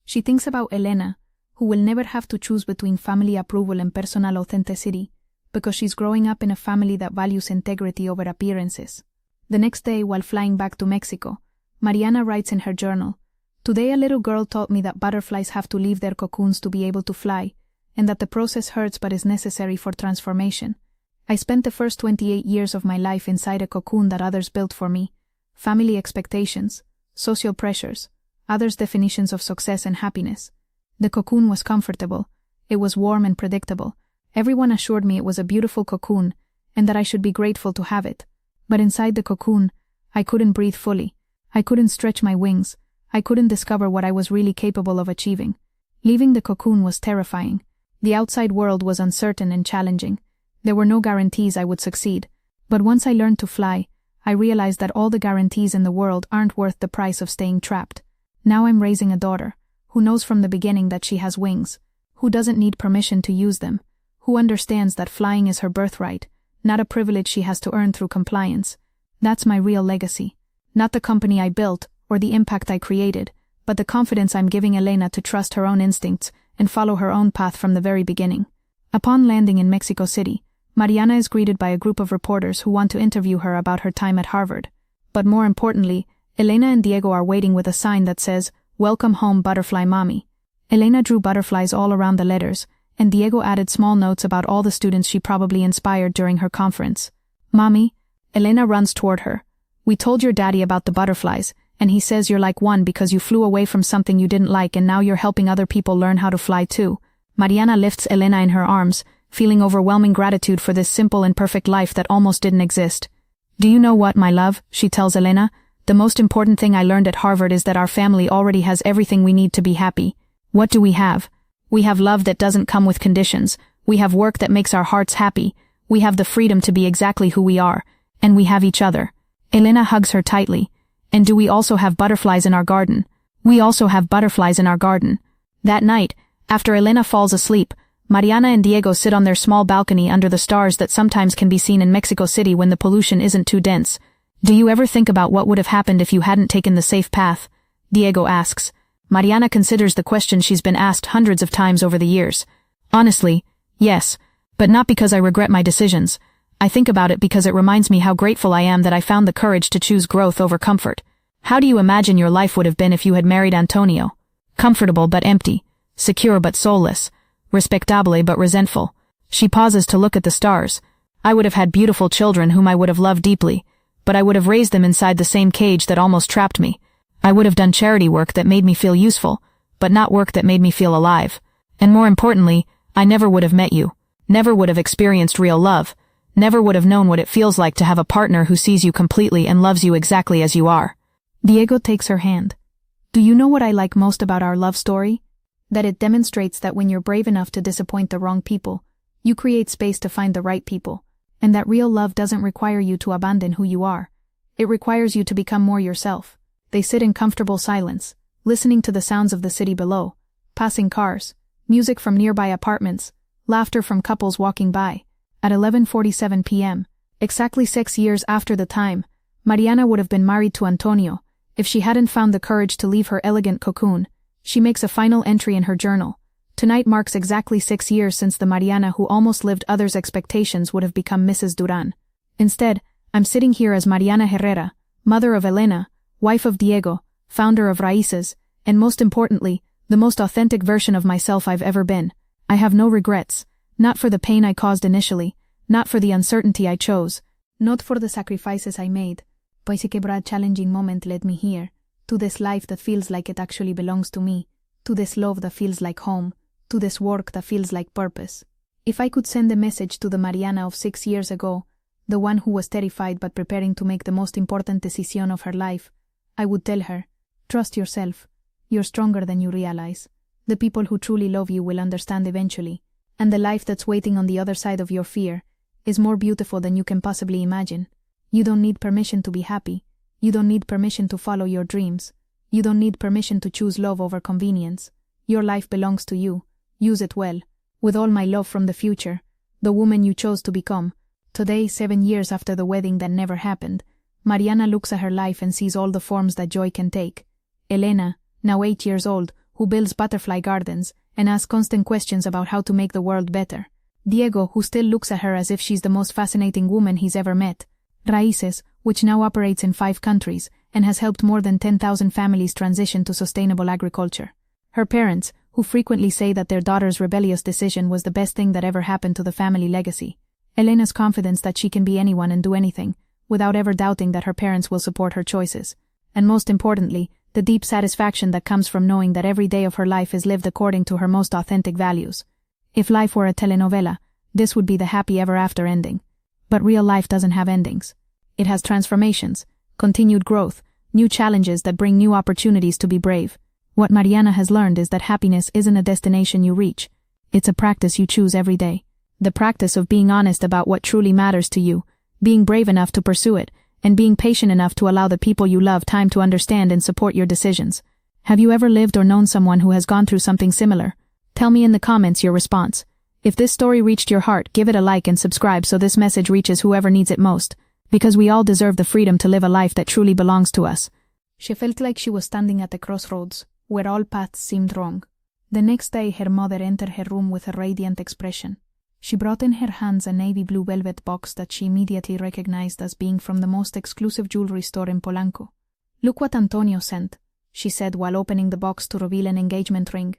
A: She thinks about Elena, who will never have to choose between family approval and personal authenticity, because she's growing up in a family that values integrity over appearances. The next day, while flying back to Mexico, Mariana writes in her journal, "Today a little girl taught me that butterflies have to leave their cocoons to be able to fly, and that the process hurts but is necessary for transformation. I spent the first 28 years of my life inside a cocoon that others built for me. Family expectations, social pressures, others' definitions of success and happiness. The cocoon was comfortable, it was warm and predictable. Everyone assured me it was a beautiful cocoon, and that I should be grateful to have it. But inside the cocoon, I couldn't breathe fully. I couldn't stretch my wings. I couldn't discover what I was really capable of achieving. Leaving the cocoon was terrifying. The outside world was uncertain and challenging. There were no guarantees I would succeed. But once I learned to fly, I realized that all the guarantees in the world aren't worth the price of staying trapped. Now I'm raising a daughter, who knows from the beginning that she has wings, who doesn't need permission to use them, who understands that flying is her birthright, not a privilege she has to earn through compliance. That's my real legacy. Not the company I built, or the impact I created, but the confidence I'm giving Elena to trust her own instincts and follow her own path from the very beginning." Upon landing in Mexico City, Mariana is greeted by a group of reporters who want to interview her about her time at Harvard. But more importantly, Elena and Diego are waiting with a sign that says, "Welcome home, Butterfly Mommy." Elena drew butterflies all around the letters, and Diego added small notes about all the students she probably inspired during her conference. "Mommy," Elena runs toward her, "we told your daddy about the butterflies, and he says you're like one because you flew away from something you didn't like and now you're helping other people learn how to fly too." Mariana lifts Elena in her arms, feeling overwhelming gratitude for this simple and perfect life that almost didn't exist. "Do you know what, my love?" she tells Elena. "The most important thing I learned at Harvard is that our family already has everything we need to be happy. What do we have? We have love that doesn't come with conditions. We have work that makes our hearts happy. We have the freedom to be exactly who we are. And we have each other." Elena hugs her tightly. "And do we also have butterflies in our garden?" "We also have butterflies in our garden." That night, after Elena falls asleep, Mariana and Diego sit on their small balcony under the stars that sometimes can be seen in Mexico City when the pollution isn't too dense. "Do you ever think about what would have happened if you hadn't taken the safe path?" Diego asks. Mariana considers the question she's been asked hundreds of times over the years. "Honestly, yes, but not because I regret my decisions. I think about it because it reminds me how grateful I am that I found the courage to choose growth over comfort. How do you imagine your life would have been if you had married Antonio? Comfortable but empty, secure but soulless, respectable but resentful." She pauses to look at the stars. "I would have had beautiful children whom I would have loved deeply, but I would have raised them inside the same cage that almost trapped me. I would have done charity work that made me feel useful, but not work that made me feel alive. And more importantly, I never would have met you, never would have experienced real love, never would have known what it feels like to have a partner who sees you completely and loves you exactly as you are." Diego takes her hand. "Do you know what I like most about our love story? That it demonstrates that when you're brave enough to disappoint the wrong people, you create space to find the right people, and that real love doesn't require you to abandon who you are. It requires you to become more yourself." They sit in comfortable silence, listening to the sounds of the city below, passing cars, music from nearby apartments, laughter from couples walking by. At 11:47 p.m., exactly 6 years after the time Mariana would have been married to Antonio, if she hadn't found the courage to leave her elegant cocoon, she makes a final entry in her journal. "Tonight marks exactly 6 years since the Mariana who almost lived others' expectations would have become Mrs. Duran. Instead, I'm sitting here as Mariana Herrera, mother of Elena, wife of Diego, founder of Raíces, and most importantly, the most authentic version of myself I've ever been. I have no regrets, not for the pain I caused initially, not for the uncertainty I chose, not for the sacrifices I made, but a challenging moment led me here, to this life that feels like it actually belongs to me, to this love that feels like home, to this work that feels like purpose. If I could send a message to the Mariana of 6 years ago, the one who was terrified but preparing to make the most important decision of her life, I would tell her, trust yourself, you're stronger than you realize. The people who truly love you will understand eventually, and the life that's waiting on the other side of your fear is more beautiful than you can possibly imagine. You don't need permission to be happy. You don't need permission to follow your dreams. You don't need permission to choose love over convenience. Your life belongs to you. Use it well. With all my love from the future, the woman you chose to become. Today, 7 years after the wedding that never happened, Mariana looks at her life and sees all the forms that joy can take. Elena, now 8 years old, who builds butterfly gardens and asks constant questions about how to make the world better. Diego, who still looks at her as if she's the most fascinating woman he's ever met. Raíces, which now operates in 5 countries and has helped more than 10,000 families transition to sustainable agriculture. Her parents, who frequently say that their daughter's rebellious decision was the best thing that ever happened to the family legacy. Elena's confidence that she can be anyone and do anything, without ever doubting that her parents will support her choices. And most importantly, the deep satisfaction that comes from knowing that every day of her life is lived according to her most authentic values. If life were a telenovela, this would be the happy ever after ending. But real life doesn't have endings. It has transformations, continued growth, new challenges that bring new opportunities to be brave. What Mariana has learned is that happiness isn't a destination you reach. It's a practice you choose every day. The practice of being honest about what truly matters to you, being brave enough to pursue it, and being patient enough to allow the people you love time to understand and support your decisions. Have you ever lived or known someone who has gone through something similar? Tell me in the comments your response. If this story reached your heart, give it a like and subscribe so this message reaches whoever needs it most. Because we all deserve the freedom to live a life that truly belongs to us. She felt like she was standing at a crossroads, where all paths seemed wrong. The next day her mother entered her room with a radiant expression. She brought in her hands a navy blue velvet box that she immediately recognized as being from the most exclusive jewelry store in Polanco. "Look what Antonio sent," she said while opening the box to reveal an engagement ring.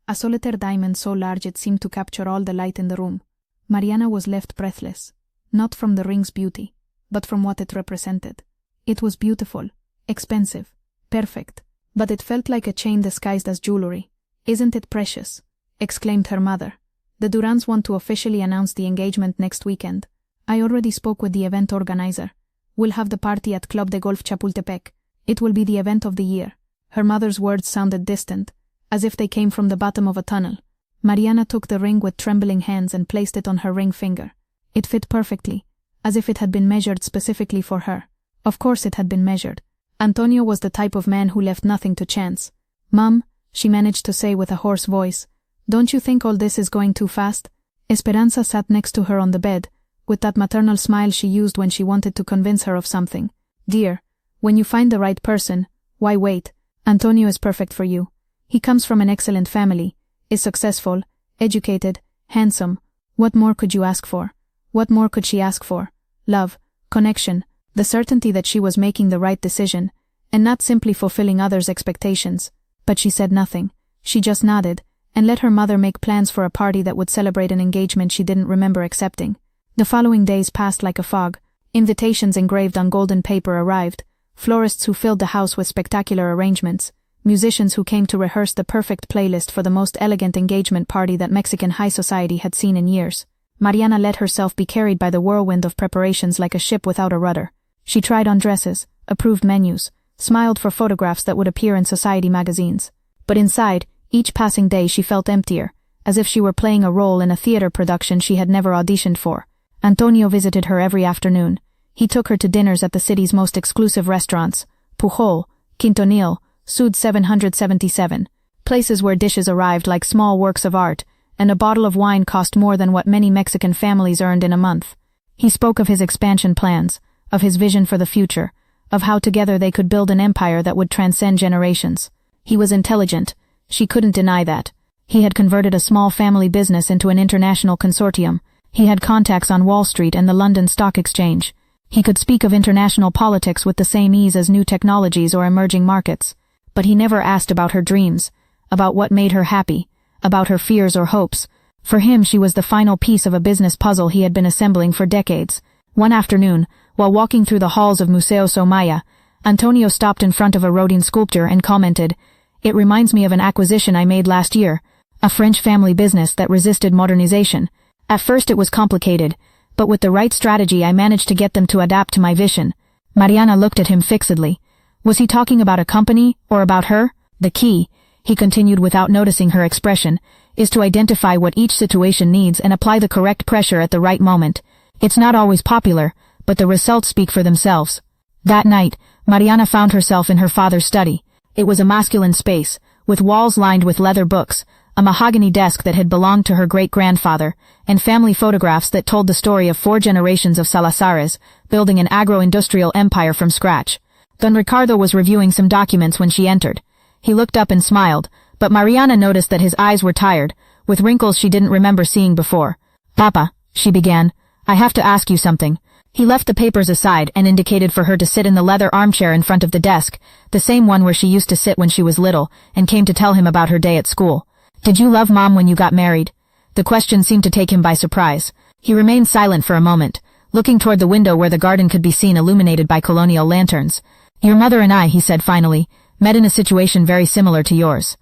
A: A solitaire diamond so large it seemed to capture all the light in the room. Mariana was left breathless, not from the ring's beauty, but from what it represented. It was beautiful, expensive, perfect, but it felt like a chain disguised as jewelry. "Isn't it precious?" exclaimed her mother. "The Durans want to officially announce the engagement next weekend. I already spoke with the event organizer. We'll have the party at Club de Golf Chapultepec. It will be the event of the year." Her mother's words sounded distant, as if they came from the bottom of a tunnel. Mariana took the ring with trembling hands and placed it on her ring finger. It fit perfectly, as if it had been measured specifically for her. Of course it had been measured. Antonio was the type of man who left nothing to chance. "Mom," she managed to say with a hoarse voice, "don't you think all this is going too fast?" Esperanza sat next to her on the bed, with that maternal smile she used when she wanted to convince her of something. "Dear, when you find the right person, why wait? Antonio is perfect for you. He comes from an excellent family, is successful, educated, handsome. What more could you ask for?" What more could she ask for? Love, connection, the certainty that she was making the right decision, and not simply fulfilling others' expectations. But she said nothing. She just nodded, and let her mother make plans for a party that would celebrate an engagement she didn't remember accepting. The following days passed like a fog. Invitations engraved on golden paper arrived, florists who filled the house with spectacular arrangements, musicians who came to rehearse the perfect playlist for the most elegant engagement party that Mexican high society had seen in years. Mariana let herself be carried by the whirlwind of preparations like a ship without a rudder. She tried on dresses, approved menus, smiled for photographs that would appear in society magazines. But inside, each passing day she felt emptier, as if she were playing a role in a theater production she had never auditioned for. Antonio visited her every afternoon. He took her to dinners at the city's most exclusive restaurants, Pujol, Quintonil, Sud 777, places where dishes arrived like small works of art, and a bottle of wine cost more than what many Mexican families earned in a month. He spoke of his expansion plans, of his vision for the future, of how together they could build an empire that would transcend generations. He was intelligent. She couldn't deny that. He had converted a small family business into an international consortium. He had contacts on Wall Street and the London Stock Exchange. He could speak of international politics with the same ease as new technologies or emerging markets. But he never asked about her dreams, about what made her happy, about her fears or hopes. For him she was the final piece of a business puzzle he had been assembling for decades. One afternoon, while walking through the halls of Museo Somaya, Antonio stopped in front of a Rodin sculpture and commented, "It reminds me of an acquisition I made last year, a French family business that resisted modernization. At first it was complicated, but with the right strategy I managed to get them to adapt to my vision." Mariana looked at him fixedly. Was he talking about a company or about her? "The key," he continued without noticing her expression, "is to identify what each situation needs and apply the correct pressure at the right moment. It's not always popular, but the results speak for themselves." That night, Mariana found herself in her father's study. It was a masculine space, with walls lined with leather books,
B: a mahogany desk that had belonged to her great-grandfather, and family photographs that told the story of 4 generations of Salazares, building an agro-industrial empire from scratch. Don Ricardo was reviewing some documents when she entered. He looked up and smiled, but Mariana noticed that his eyes were tired, with wrinkles she didn't remember seeing before. "Papa," she began, "I have to ask you something." He left the papers aside and indicated for her to sit in the leather armchair in front of the desk, the same one where she used to sit when she was little, and came to tell him about her day at school. "Did you love Mom when you got married?" The question seemed to take him by surprise. He remained silent for a moment, looking toward the window where the garden could be seen illuminated by colonial lanterns. "Your mother and I," he said finally, "met in a situation very similar to yours.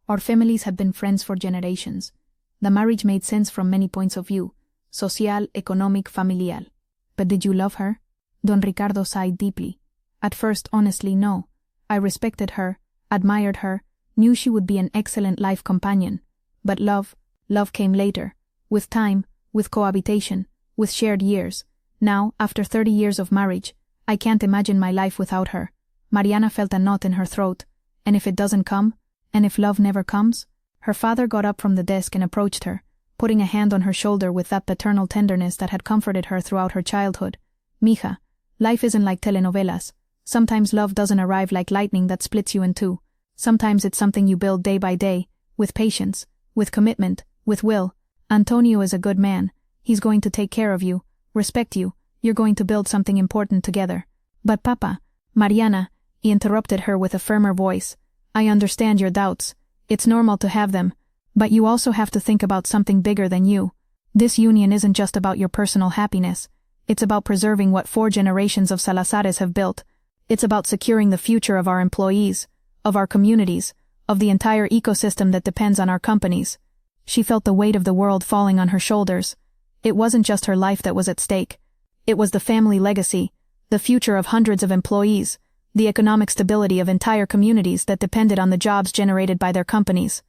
A: Our families had been friends for generations. The marriage made sense from many points of view, social, economic, familial. But did you love her?" Don Ricardo sighed deeply. "At first, honestly, no. I respected her, admired her, knew she would be an excellent life companion. But love came later, with time, with cohabitation, with shared years. Now, after 30 years of marriage, I can't imagine my life without her." Mariana felt a knot in her throat. "And if it doesn't come? And if love never comes?" Her father got up from the desk and approached her, putting a hand on her shoulder with that paternal tenderness that had comforted her throughout her childhood. "Mija, life isn't like telenovelas. Sometimes love doesn't arrive like lightning that splits you in two. Sometimes it's something you build day by day, with patience, with commitment, with will. Antonio is a good man. He's going to take care of you, respect you. You're going to build something important together." "But Papa," Mariana, he interrupted her with a firmer voice, "I understand your doubts. It's normal to have them. But you also have to think about something bigger than you. This union isn't just about your personal happiness. It's about preserving what 4 generations of Salazares have built. It's about securing the future of our employees, of our communities, of the entire ecosystem that depends on our companies." She felt the weight of the world falling on her shoulders. It wasn't just her life that was at stake. It was the family legacy, the future of hundreds of employees, the economic stability of entire communities that depended on the jobs generated by their companies.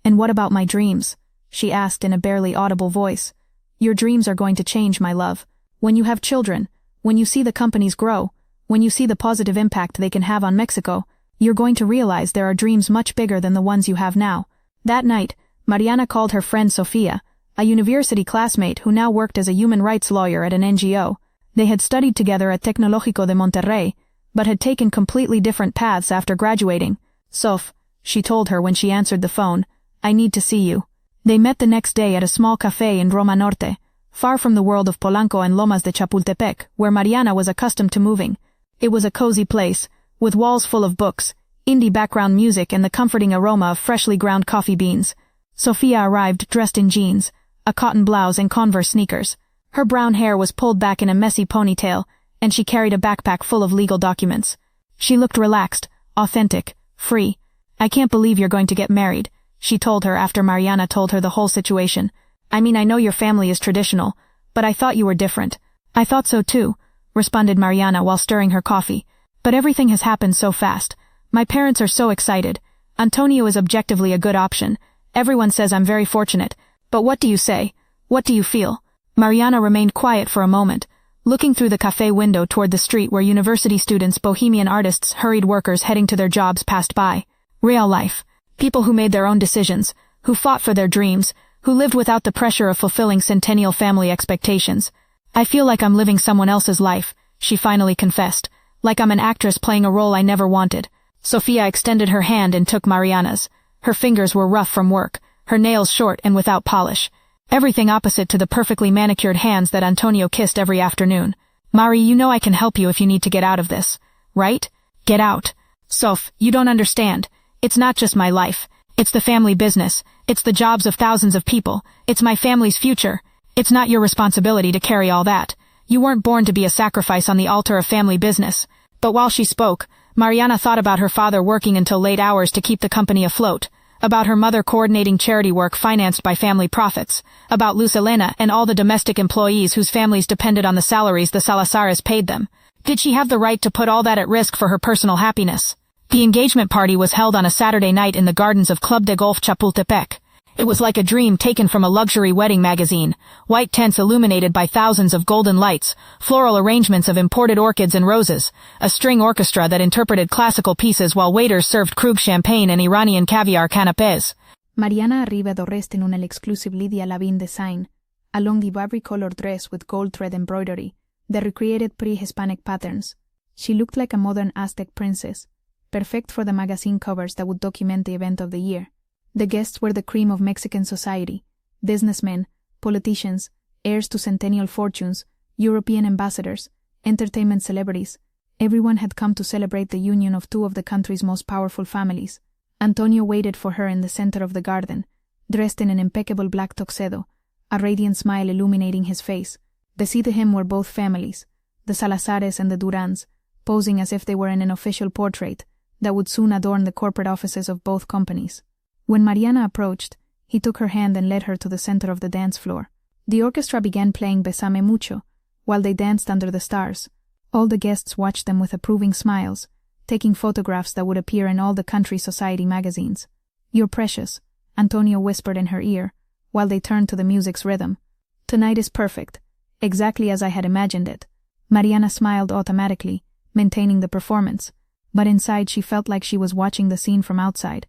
A: "And what about my dreams?" she asked in a barely audible voice. "Your dreams are going to change, my love. When you have children, when you see the companies grow, when you see the positive impact they can have on Mexico, you're going to realize there are dreams much bigger than the ones you have now." That night, Mariana called her friend Sofia, a university classmate who now worked as a human rights lawyer at an NGO. They had studied together at Tecnológico de Monterrey, but had taken completely different paths after graduating. "Sof," she told her when she answered the phone, "I need to see you." They met the next day at a small café in Roma Norte, far from the world of Polanco and Lomas de Chapultepec, where Mariana was accustomed to moving. It was a cozy place, with walls full of books, indie background music and the comforting aroma of freshly ground coffee beans. Sofia arrived dressed in jeans, a cotton blouse and Converse sneakers. Her brown hair was pulled back in a messy ponytail, and she carried a backpack full of legal documents. She looked relaxed, authentic, free. "I can't believe you're going to get married," she told her after Mariana told her the whole situation. "I mean, I know your family is traditional, but I thought you were different." "I thought so too," responded Mariana while stirring her coffee. "But everything has happened so fast. My parents are so excited. Antonio is objectively a good option. Everyone says I'm very fortunate. But what do you say? What do you feel?" Mariana remained quiet for a moment, looking through the café window toward the street where university students, bohemian artists, hurried workers heading to their jobs passed by. Real life. People who made their own decisions, who fought for their dreams, who lived without the pressure of fulfilling centennial family expectations. "I feel like I'm living someone else's life," she finally confessed, "like I'm an actress playing a role I never wanted." Sofia extended her hand and took Mariana's. Her fingers were rough from work, her nails short and without polish. Everything opposite to the perfectly manicured hands that Antonio kissed every afternoon. "Mari, you know I can help you if you need to get out of this, right? Get out." "Sof, you don't understand. It's not just my life. It's the family business. It's the jobs of thousands of people. It's my family's future. It's not your responsibility to carry all that. You weren't born to be a sacrifice on the altar of family business." But while she spoke, Mariana thought about her father working until late hours to keep the company afloat, about her mother coordinating charity work financed by family profits, about Luz Elena and all the domestic employees whose families depended on the salaries the Salazares paid them. Did she have the right to put all that at risk for her personal happiness? The engagement party was held on a Saturday night in the gardens of Club de Golf Chapultepec. It was like a dream taken from a luxury wedding magazine, white tents illuminated by thousands of golden lights, floral arrangements of imported orchids and roses, a string orchestra that interpreted classical pieces while waiters served Krug champagne and Iranian caviar canapés. Mariana arriva dorreste in un exclusive Lydia Lavin design, along the Barbie-colored dress with gold thread embroidery, the recreated pre-Hispanic patterns. She looked like a modern Aztec princess, perfect for the magazine covers that would document the event of the year. The guests were the cream of Mexican society: businessmen, politicians, heirs to centennial fortunes, European ambassadors, entertainment celebrities. Everyone had come to celebrate the union of two of the country's most powerful families. Antonio waited for her in the center of the garden, dressed in an impeccable black tuxedo, a radiant smile illuminating his face. Beside him were both families, the Salazares and the Durans, posing as if they were in an official portrait that would soon adorn the corporate offices of both companies. When Mariana approached, he took her hand and led her to the center of the dance floor. The orchestra began playing Besame Mucho, while they danced under the stars. All the guests watched them with approving smiles, taking photographs that would appear in all the country society magazines. "You're precious," Antonio whispered in her ear, while they turned to the music's rhythm. "Tonight is perfect, exactly as I had imagined it." Mariana smiled automatically, maintaining the performance, but inside she felt like she was watching the scene from outside,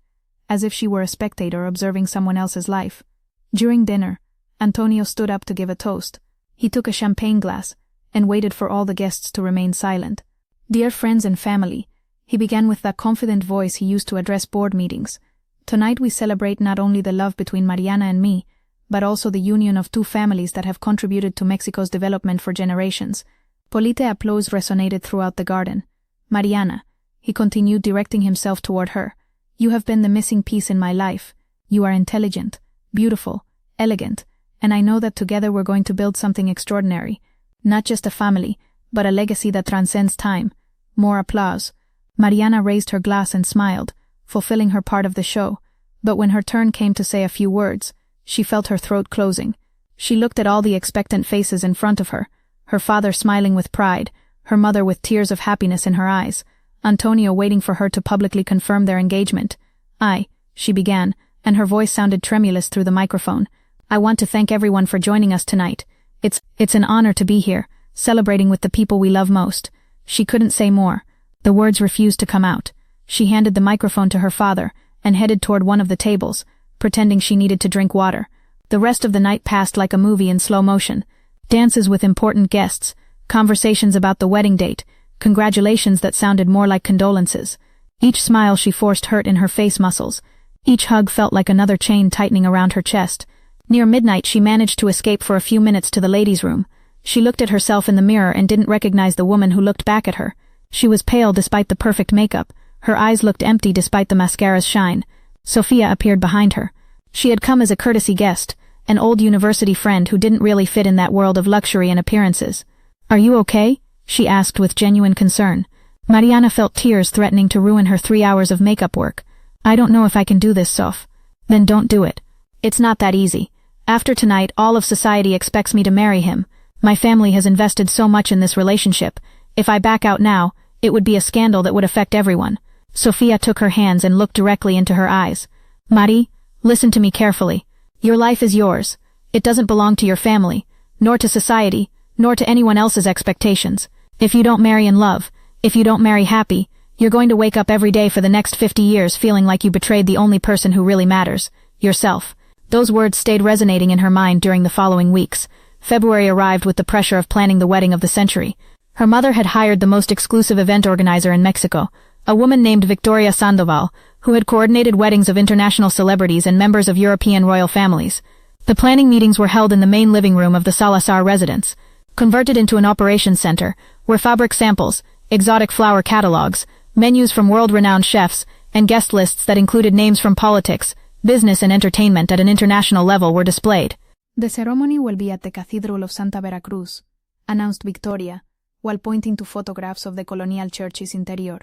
A: as if she were a spectator observing someone else's life. During dinner, Antonio stood up to give a toast. He took a champagne glass and waited for all the guests to remain silent. "Dear friends and family," he began with that confident voice he used to address board meetings. "Tonight we celebrate not only the love between Mariana and me, but also the union of two families that have contributed to Mexico's development for generations." Polite applause resonated throughout the garden. "Mariana," he continued, directing himself toward her, "you have been the missing piece in my life. You are intelligent, beautiful, elegant, and I know that together we're going to build something extraordinary. Not just a family, but a legacy that transcends time." More applause. Mariana raised her glass and smiled, fulfilling her part of the show, but when her turn came to say a few words, she felt her throat closing. She looked at all the expectant faces in front of her father smiling with pride, her mother with tears of happiness in her eyes, Antonio waiting for her to publicly confirm their engagement. She began, and her voice sounded tremulous through the microphone. "I want to thank everyone for joining us tonight. It's an honor to be here, celebrating with the people we love most." She couldn't say more. The words refused to come out. She handed the microphone to her father and headed toward one of the tables, pretending she needed to drink water. The rest of the night passed like a movie in slow motion. Dances with important guests, conversations about the wedding date, congratulations that sounded more like condolences. Each smile she forced hurt in her face muscles. Each hug felt like another chain tightening around her chest. Near midnight she managed to escape for a few minutes to the ladies' room. She looked at herself in the mirror and didn't recognize the woman who looked back at her. She was pale despite the perfect makeup. Her eyes looked empty despite the mascara's shine. Sophia appeared behind her. She had come as a courtesy guest, an old university friend who didn't really fit in that world of luxury and appearances. "Are you okay?" she asked with genuine concern. Mariana felt tears threatening to ruin her 3 hours of makeup work. "I don't know if I can do this, Soph." "Then don't do it. It's not that easy. After tonight, all of society expects me to marry him. My family has invested so much in this relationship. If I back out now, it would be a scandal that would affect everyone." Sophia took her hands and looked directly into her eyes. "Mari, listen to me carefully. Your life is yours. It doesn't belong to your family, nor to society, nor to anyone else's expectations. If you don't marry in love, if you don't marry happy, you're going to wake up every day for the next 50 years feeling like you betrayed the only person who really matters, yourself." Those words stayed resonating in her mind during the following weeks. February arrived with the pressure of planning the wedding of the century. Her mother had hired the most exclusive event organizer in Mexico, a woman named Victoria Sandoval, who had coordinated weddings of international celebrities and members of European royal families. The planning meetings were held in the main living room of the Salazar residence, converted into an operations center, where fabric samples, exotic flower catalogs, menus from world-renowned chefs, and guest lists that included names from politics, business and entertainment at an international level were displayed. "The ceremony will be at the Cathedral of Santa Veracruz," announced Victoria, while pointing to photographs of the colonial church's interior.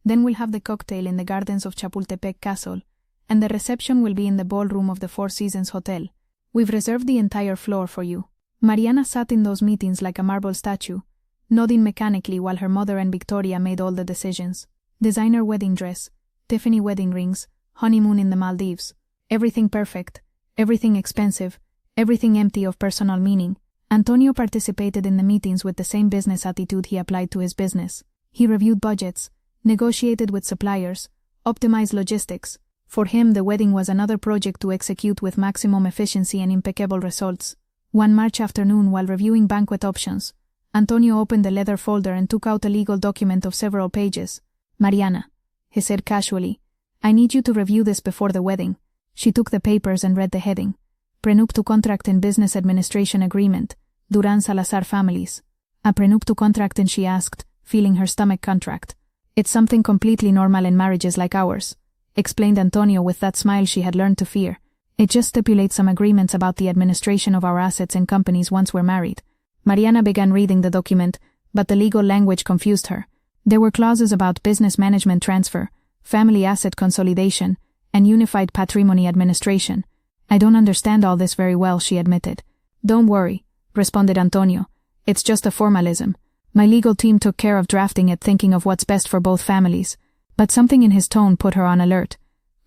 A: "Then we'll have the cocktail in the gardens of Chapultepec Castle, and the reception will be in the ballroom of the Four Seasons Hotel. We've reserved the entire floor for you." Mariana sat in those meetings like a marble statue, nodding mechanically while her mother and Victoria made all the decisions. Designer wedding dress, Tiffany wedding rings, honeymoon in the Maldives. Everything perfect, everything expensive, everything empty of personal meaning. Antonio participated in the meetings with the same business attitude he applied to his business. He reviewed budgets, negotiated with suppliers, optimized logistics, For him, the wedding was another project to execute with maximum efficiency and impeccable results. One March afternoon, while reviewing banquet options, Antonio opened the leather folder and took out a legal document of several pages. "Mariana," he said casually, "I need you to review this before the wedding." She took the papers and read the heading. Prenuptial Contract and Business Administration Agreement, Duran Salazar Families. "A prenuptial contract?" and she asked, feeling her stomach contract. "It's something completely normal in marriages like ours," explained Antonio with that smile she had learned to fear. "It just stipulates some agreements about the administration of our assets and companies once we're married." Mariana began reading the document, but the legal language confused her. There were clauses about business management transfer, family asset consolidation, and unified patrimony administration. "I don't understand all this very well," she admitted. "Don't worry," responded Antonio. "It's just a formalism. My legal team took care of drafting it, thinking of what's best for both families." But something in his tone put her on alert.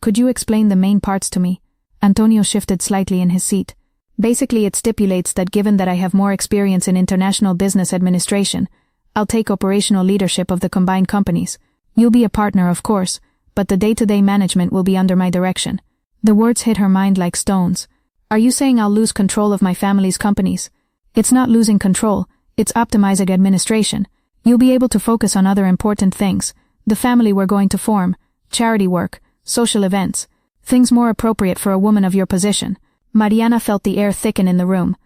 A: "Could you explain the main parts to me?" Antonio shifted slightly in his seat. "Basically, it stipulates that given that I have more experience in international business administration, I'll take operational leadership of the combined companies. You'll be a partner, of course, but the day-to-day management will be under my direction." The words hit her mind like stones. "Are you saying I'll lose control of my family's companies?" "It's not losing control, it's optimizing administration. You'll be able to focus on other important things, the family we're going to form, charity work, social events, things more appropriate for a woman of your position." Mariana felt the air thicken in the room.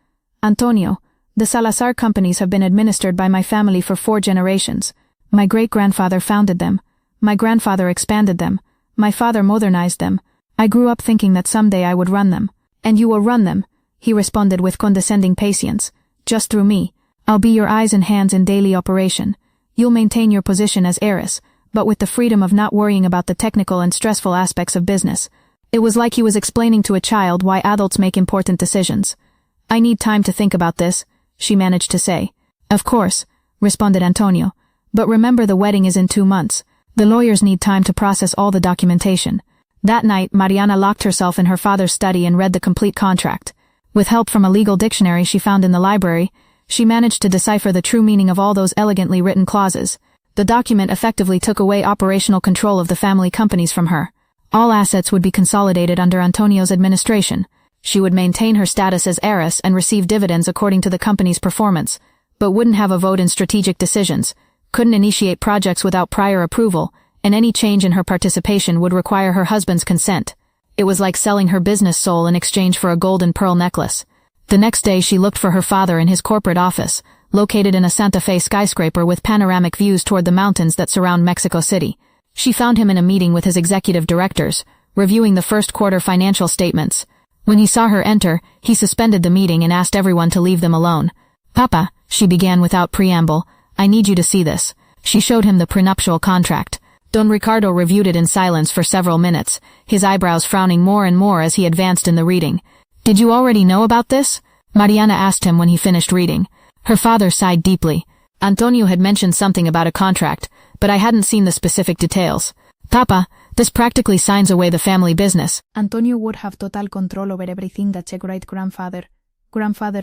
A: "Antonio, the Salazar companies have been administered by my family for 4 generations. My great-grandfather founded them. My grandfather expanded them. My father modernized them. I grew up thinking that someday I would run them." "And you will run them," he responded with condescending patience. "Just through me. I'll be your eyes and hands in daily operation. You'll maintain your position as heiress, but with the freedom of not worrying about the technical and stressful aspects of business." It was like he was explaining to a child why adults make important decisions. "I need time to think about this," she managed to say. "Of course," responded Antonio. "But remember, the wedding is in 2 months. The lawyers need time to process all the documentation." That night, Mariana locked herself in her father's study and read the complete contract. With help from a legal dictionary she found in the library, she managed to decipher the true meaning of all those elegantly written clauses. The document effectively took away operational control of the family companies from her. All assets would be consolidated under Antonio's administration. She would maintain her status as heiress and receive dividends according to the company's performance, but wouldn't have a vote in strategic decisions, couldn't initiate projects without prior approval, and any change in her participation would require her husband's consent. It was like selling her business soul in exchange for a gold and pearl necklace. The next day she looked for her father in his corporate office, located in a Santa Fe skyscraper with panoramic views toward the mountains that surround Mexico City. She found him in a meeting with his executive directors, reviewing the first quarter financial statements. When he saw her enter, he suspended the meeting and asked everyone to leave them alone. "Papa," she began without preamble, "I need you to see this." She showed him the prenuptial contract. Don Ricardo reviewed it in silence for several minutes, his eyebrows frowning more and more as he advanced in the reading. "Did you already know about this?" Mariana asked him when he finished reading. Her father sighed deeply. "Antonio had mentioned something about a contract, but I hadn't seen the specific details. Papa, this practically signs away the family business." Antonio would have total control over everything that your great-grandfather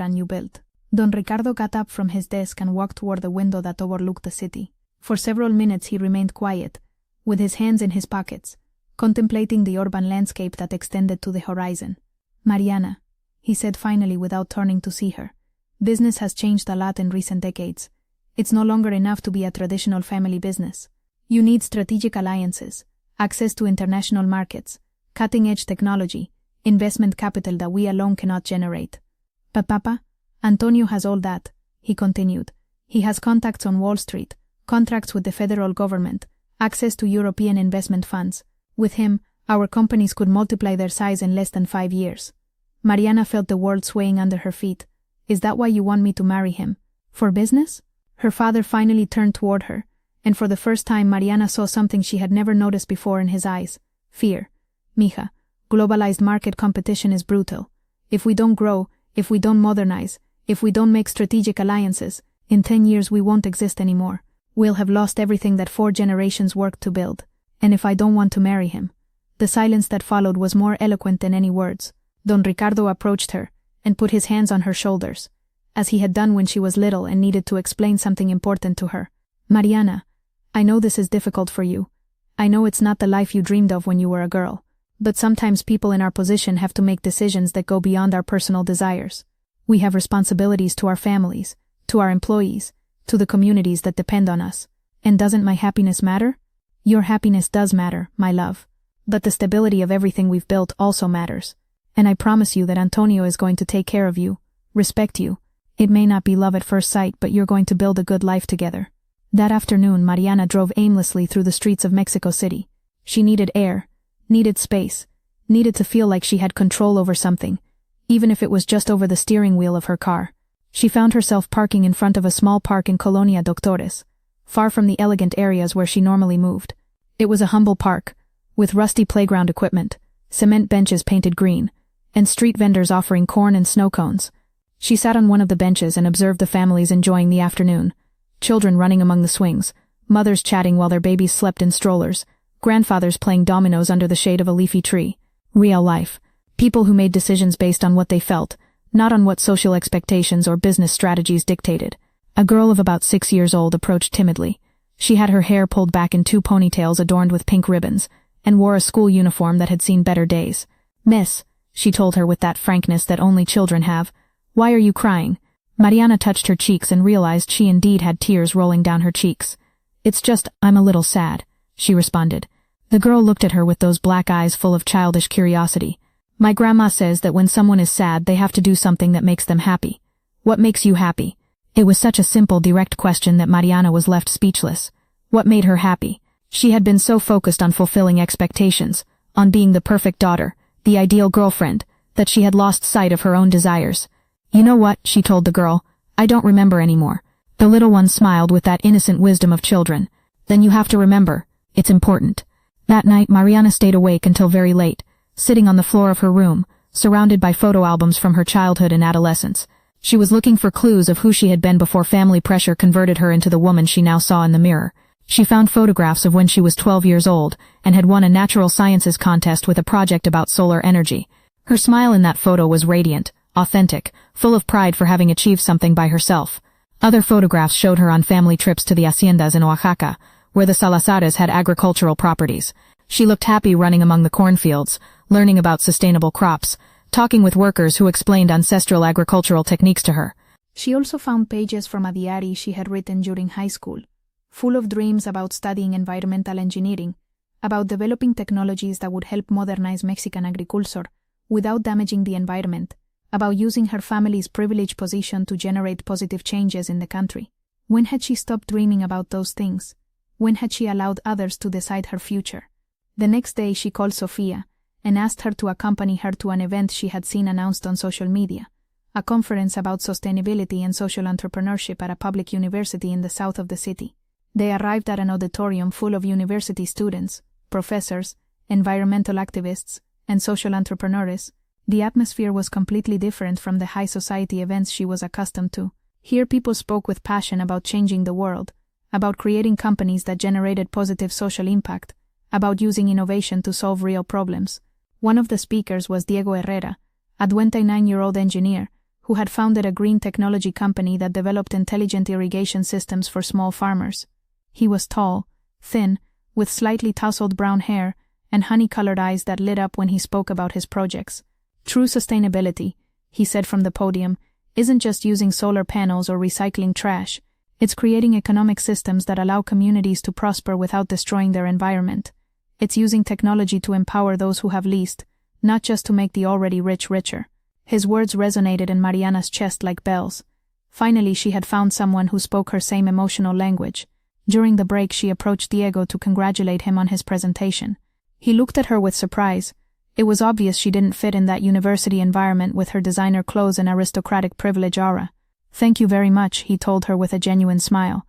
A: and you built. Don Ricardo got up from his desk and walked toward the window that overlooked the city. For several minutes he remained quiet, with his hands in his pockets, contemplating the urban landscape that extended to the horizon. "Mariana," he said finally without turning to see her, "business has changed a lot in recent decades. It's no longer enough to be a traditional family business. You need strategic alliances, access to international markets, cutting-edge technology, investment capital that we alone cannot generate." "But Papa, Antonio has all that," he continued. "He has contacts on Wall Street, contracts with the federal government, access to European investment funds. With him, our companies could multiply their size in less than 5 years." Mariana felt the world swaying under her feet. "Is that why you want me to marry him? For business?" Her father finally turned toward her, and for the first time Mariana saw something she had never noticed before in his eyes: fear. "Mija, globalized market competition is brutal. If we don't grow, if we don't modernize, if we don't make strategic alliances, in 10 years we won't exist anymore. We'll have lost everything that 4 generations worked to build. And if I don't want to marry him." The silence that followed was more eloquent than any words. Don Ricardo approached her and put his hands on her shoulders, as he had done when she was little and needed to explain something important to her. "Mariana, I know this is difficult for you. I know it's not the life you dreamed of when you were a girl. But sometimes people in our position have to make decisions that go beyond our personal desires. We have responsibilities to our families, to our employees, to the communities that depend on us. And doesn't my happiness matter? Your happiness does matter, my love. But the stability of everything we've built also matters. And I promise you that Antonio is going to take care of you, respect you. It may not be love at first sight, but you're going to build a good life together. That afternoon, Mariana drove aimlessly through the streets of Mexico City. She needed air, needed space, needed to feel like she had control over something, even if it was just over the steering wheel of her car. She found herself parking in front of a small park in Colonia Doctores, far from the elegant areas where she normally moved. It was a humble park, with rusty playground equipment, cement benches painted green, and street vendors offering corn and snow cones. She sat on one of the benches and observed the families enjoying the afternoon. Children running among the swings, mothers chatting while their babies slept in strollers, grandfathers playing dominoes under the shade of a leafy tree. Real life. People who made decisions based on what they felt, not on what social expectations or business strategies dictated. A girl of about 6 years old approached timidly. She had her hair pulled back in 2 ponytails adorned with pink ribbons, and wore a school uniform that had seen better days. "Miss," she told her with that frankness that only children have, "why are you crying?" Mariana touched her cheeks and realized she indeed had tears rolling down her cheeks. "It's just, I'm a little sad," she responded. The girl looked at her with those black eyes full of childish curiosity. "My grandma says that when someone is sad they have to do something that makes them happy. What makes you happy?" It was such a simple, direct question that Mariana was left speechless. What made her happy? She had been so focused on fulfilling expectations, on being the perfect daughter, the ideal girlfriend, that she had lost sight of her own desires. "You know what," she told the girl, "I don't remember anymore." The little one smiled with that innocent wisdom of children. "Then you have to remember. It's important." That night, Mariana stayed awake until very late, sitting on the floor of her room, surrounded by photo albums from her childhood and adolescence. She was looking for clues of who she had been before family pressure converted her into the woman she now saw in the mirror. She found photographs of when she was 12 years old and had won a natural sciences contest with a project about solar energy. Her smile in that photo was radiant, authentic, full of pride for having achieved something by herself. Other photographs showed her on family trips to the haciendas in Oaxaca, where the Salazares had agricultural properties. She looked happy running among the cornfields, learning about sustainable crops, talking with workers who explained ancestral agricultural techniques to her. She also found pages from a diary she had written during high school, full of dreams about studying environmental engineering, about developing technologies that would help modernize Mexican agriculture without damaging the environment, about using her family's privileged position to generate positive changes in the country. When had she stopped dreaming about those things? When had she allowed others to decide her future? The next day she called Sofia and asked her to accompany her to an event she had seen announced on social media, a conference about sustainability and social entrepreneurship at a public university in the south of the city. They arrived at an auditorium full of university students, professors, environmental activists, and social entrepreneurs. The atmosphere was completely different from the high society events she was accustomed to. Here people spoke with passion about changing the world, about creating companies that generated positive social impact, about using innovation to solve real problems. One of the speakers was Diego Herrera, a 29-year-old engineer, who had founded a green technology company that developed intelligent irrigation systems for small farmers. He was tall, thin, with slightly tousled brown hair, and honey-colored eyes that lit up when he spoke about his projects. True sustainability, he said from the podium, isn't just using solar panels or recycling trash. It's creating economic systems that allow communities to prosper without destroying their environment. It's using technology to empower those who have least, not just to make the already rich richer. His words resonated in Mariana's chest like bells. Finally, she had found someone who spoke her same emotional language. During the break, she approached Diego to congratulate him on his presentation. He looked at her with surprise. It was obvious she didn't fit in that university environment with her designer clothes and aristocratic privilege aura. "Thank you very much," he told her with a genuine smile.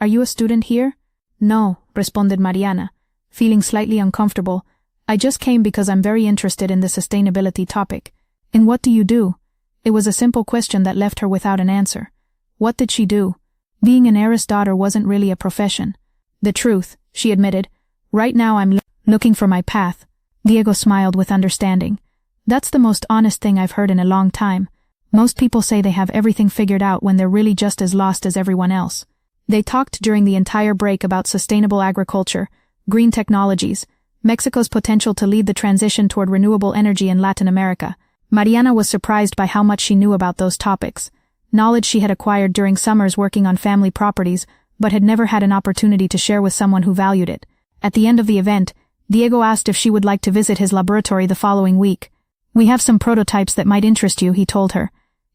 A: "Are you a student here?" "No," responded Mariana, feeling slightly uncomfortable. "I just came because I'm very interested in the sustainability topic." "And what do you do?" It was a simple question that left her without an answer. What did she do? Being an heiress daughter wasn't really a profession. "The truth," she admitted. "Right now I'm looking for my path." Diego smiled with understanding. "That's the most honest thing I've heard in a long time. Most people say they have everything figured out when they're really just as lost as everyone else." They talked during the entire break about sustainable agriculture, green technologies, Mexico's potential to lead the transition toward renewable energy in Latin America. Mariana was surprised by how much she knew about those topics, knowledge she had acquired during summers working on family properties, but had never had an opportunity to share with someone who valued it. At the end of the event, Diego asked if she would like to visit his laboratory the following week. "We have some prototypes that might interest you," he told her.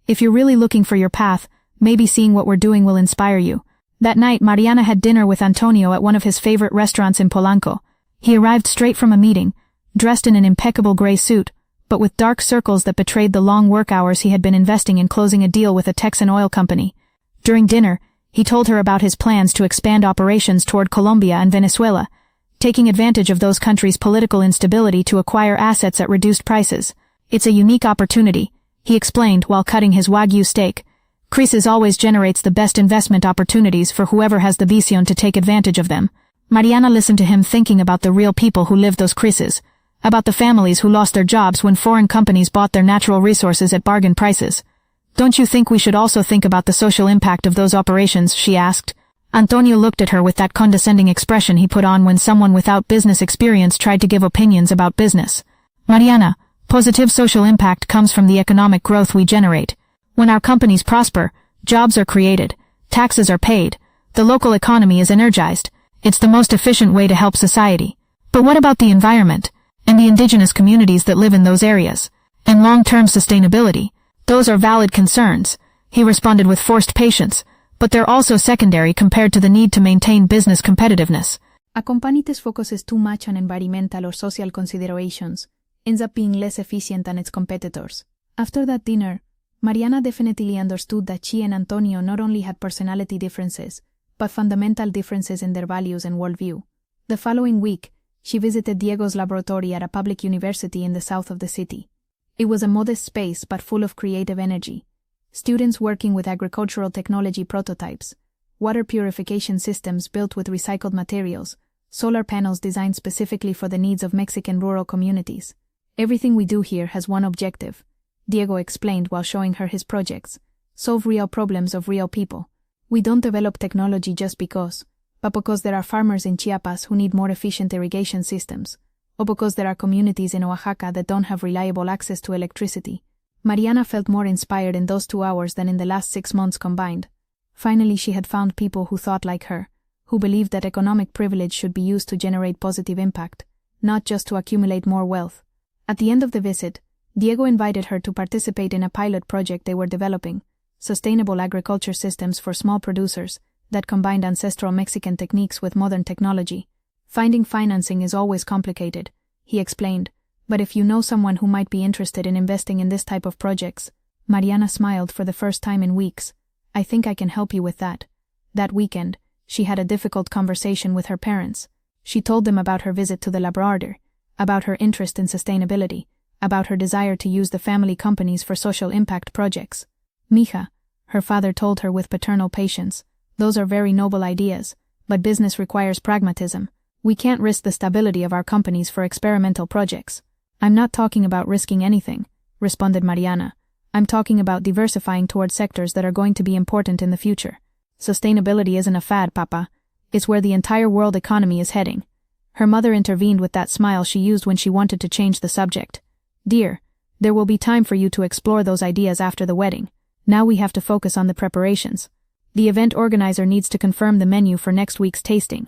A: "If you're really looking for your path, maybe seeing what we're doing will inspire you." That night, Mariana had dinner with Antonio at one of his favorite restaurants in Polanco. He arrived straight from a meeting, dressed in an impeccable gray suit, but with dark circles that betrayed the long work hours he had been investing in closing a deal with a Texan oil company. During dinner, he told her about his plans to expand operations toward Colombia and Venezuela, taking advantage of those countries' political instability to acquire assets at reduced prices. "It's a unique opportunity," he explained while cutting his Wagyu steak. "Crisis always generates the best investment opportunities for whoever has the vision to take advantage of them." Mariana listened to him, thinking about the real people who lived those crises, about the families who lost their jobs when foreign companies bought their natural resources at bargain prices. "Don't you think we should also think about the social impact of those operations?" she asked. Antonio looked at her with that condescending expression he put on when someone without business experience tried to give opinions about business. "Mariana, positive social impact comes from the economic growth we generate. When our companies prosper, jobs are created, taxes are paid, the local economy is energized. It's the most efficient way to help society. But what about the environment, and the indigenous communities that live in those areas, and long-term sustainability? Those are valid concerns," he responded with forced patience, "but they're also secondary compared to the need to maintain business competitiveness." A company that focuses too much on environmental or social considerations ends up being less efficient than its competitors. After that dinner, Mariana definitely understood that she and Antonio not only had personality differences, but fundamental differences in their values and worldview. The following week, she visited Diego's laboratory at a public university in the south of the city. It was a modest space but full of creative energy. Students working with agricultural technology prototypes, water purification systems built with recycled materials, solar panels designed specifically for the needs of Mexican rural communities. "Everything we do here has one objective," Diego explained while showing her his projects: "solve real problems of real people. We don't develop technology just because, but because there are farmers in Chiapas who need more efficient irrigation systems, or because there are communities in Oaxaca that don't have reliable access to electricity." Mariana felt more inspired in those 2 hours than in the last 6 months combined. Finally, she had found people who thought like her, who believed that economic privilege should be used to generate positive impact, not just to accumulate more wealth. At the end of the visit, Diego invited her to participate in a pilot project they were developing: sustainable agriculture systems for small producers that combined ancestral Mexican techniques with modern technology. "Finding financing is always complicated," he explained, "but if you know someone who might be interested in investing in this type of projects." Mariana smiled for the first time in weeks. "I think I can help you with that." That weekend, she had a difficult conversation with her parents. She told them about her visit to the laboratory, about her interest in sustainability, about her desire to use the family companies for social impact projects. "Mija," her father told her with paternal patience, "those are very noble ideas, but business requires pragmatism. We can't risk the stability of our companies for experimental projects." "I'm not talking about risking anything," responded Mariana. "I'm talking about diversifying towards sectors that are going to be important in the future. Sustainability isn't a fad, Papa. It's where the entire world economy is heading." Her mother intervened with that smile she used when she wanted to change the subject. "Dear, there will be time for you to explore those ideas after the wedding. Now we have to focus on the preparations. The event organizer needs to confirm the menu for next week's tasting."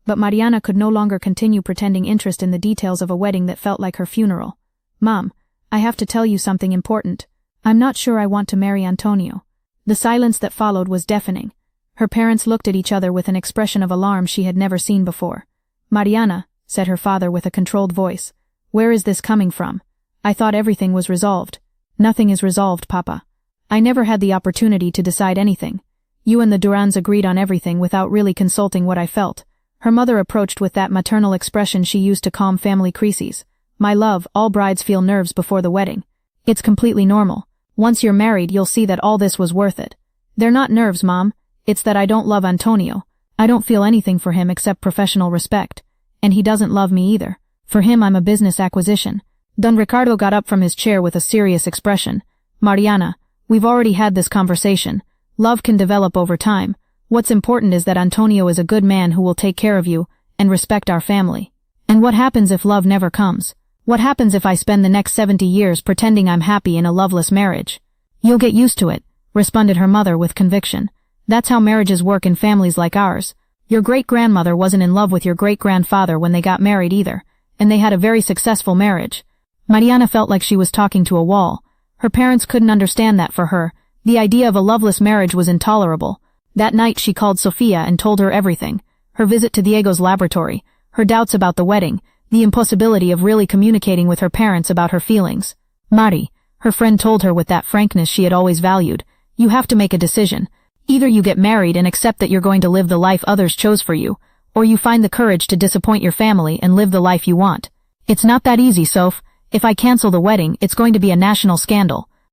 A: But Mariana could no longer continue pretending interest in the details of a wedding that felt like her funeral. "Mom, I have to tell you something important. I'm not sure I want to marry Antonio." The silence that followed was deafening. Her parents looked at each other with an expression of alarm she had never seen before. "Mariana," said her father with a controlled voice, "where is this coming from? I thought everything was resolved." "Nothing is resolved, Papa. I never had the opportunity to decide anything. You and the Durans agreed on everything without really consulting what I felt." Her mother approached with that maternal expression she used to calm family crises. "My love, all brides feel nerves before the wedding. It's completely normal. Once you're married, you'll see that all this was worth it." "They're not nerves, Mom. It's that I don't love Antonio. I don't feel anything for him except professional respect. And he doesn't love me either. For him, I'm a business acquisition." Don Ricardo got up from his chair with a serious expression. "Mariana, we've already had this conversation. Love can develop over time. What's important is that Antonio is a good man who will take care of you and respect our family."
B: And what happens if love never comes? What happens if I spend the next 70 years pretending I'm happy in a loveless marriage? You'll get used to it, responded her mother with conviction. That's how marriages work in families like ours. Your great-grandmother wasn't in love with your great-grandfather when they got married either, and they had a very successful marriage. Mariana felt like she was talking to a wall. Her parents couldn't understand that for her. The idea of a loveless marriage was intolerable. That night she called Sofia and told her everything. Her visit to Diego's laboratory, her doubts about the wedding, the impossibility of really communicating with her parents about her feelings. Mari, her friend told her with that frankness she had always valued, you have to make a decision. Either you get married and accept that you're going to live the life others chose for you, or you find the courage to disappoint your family and live the life you want. It's not that easy, Soph. If I cancel the wedding, it's going to be a national scandal.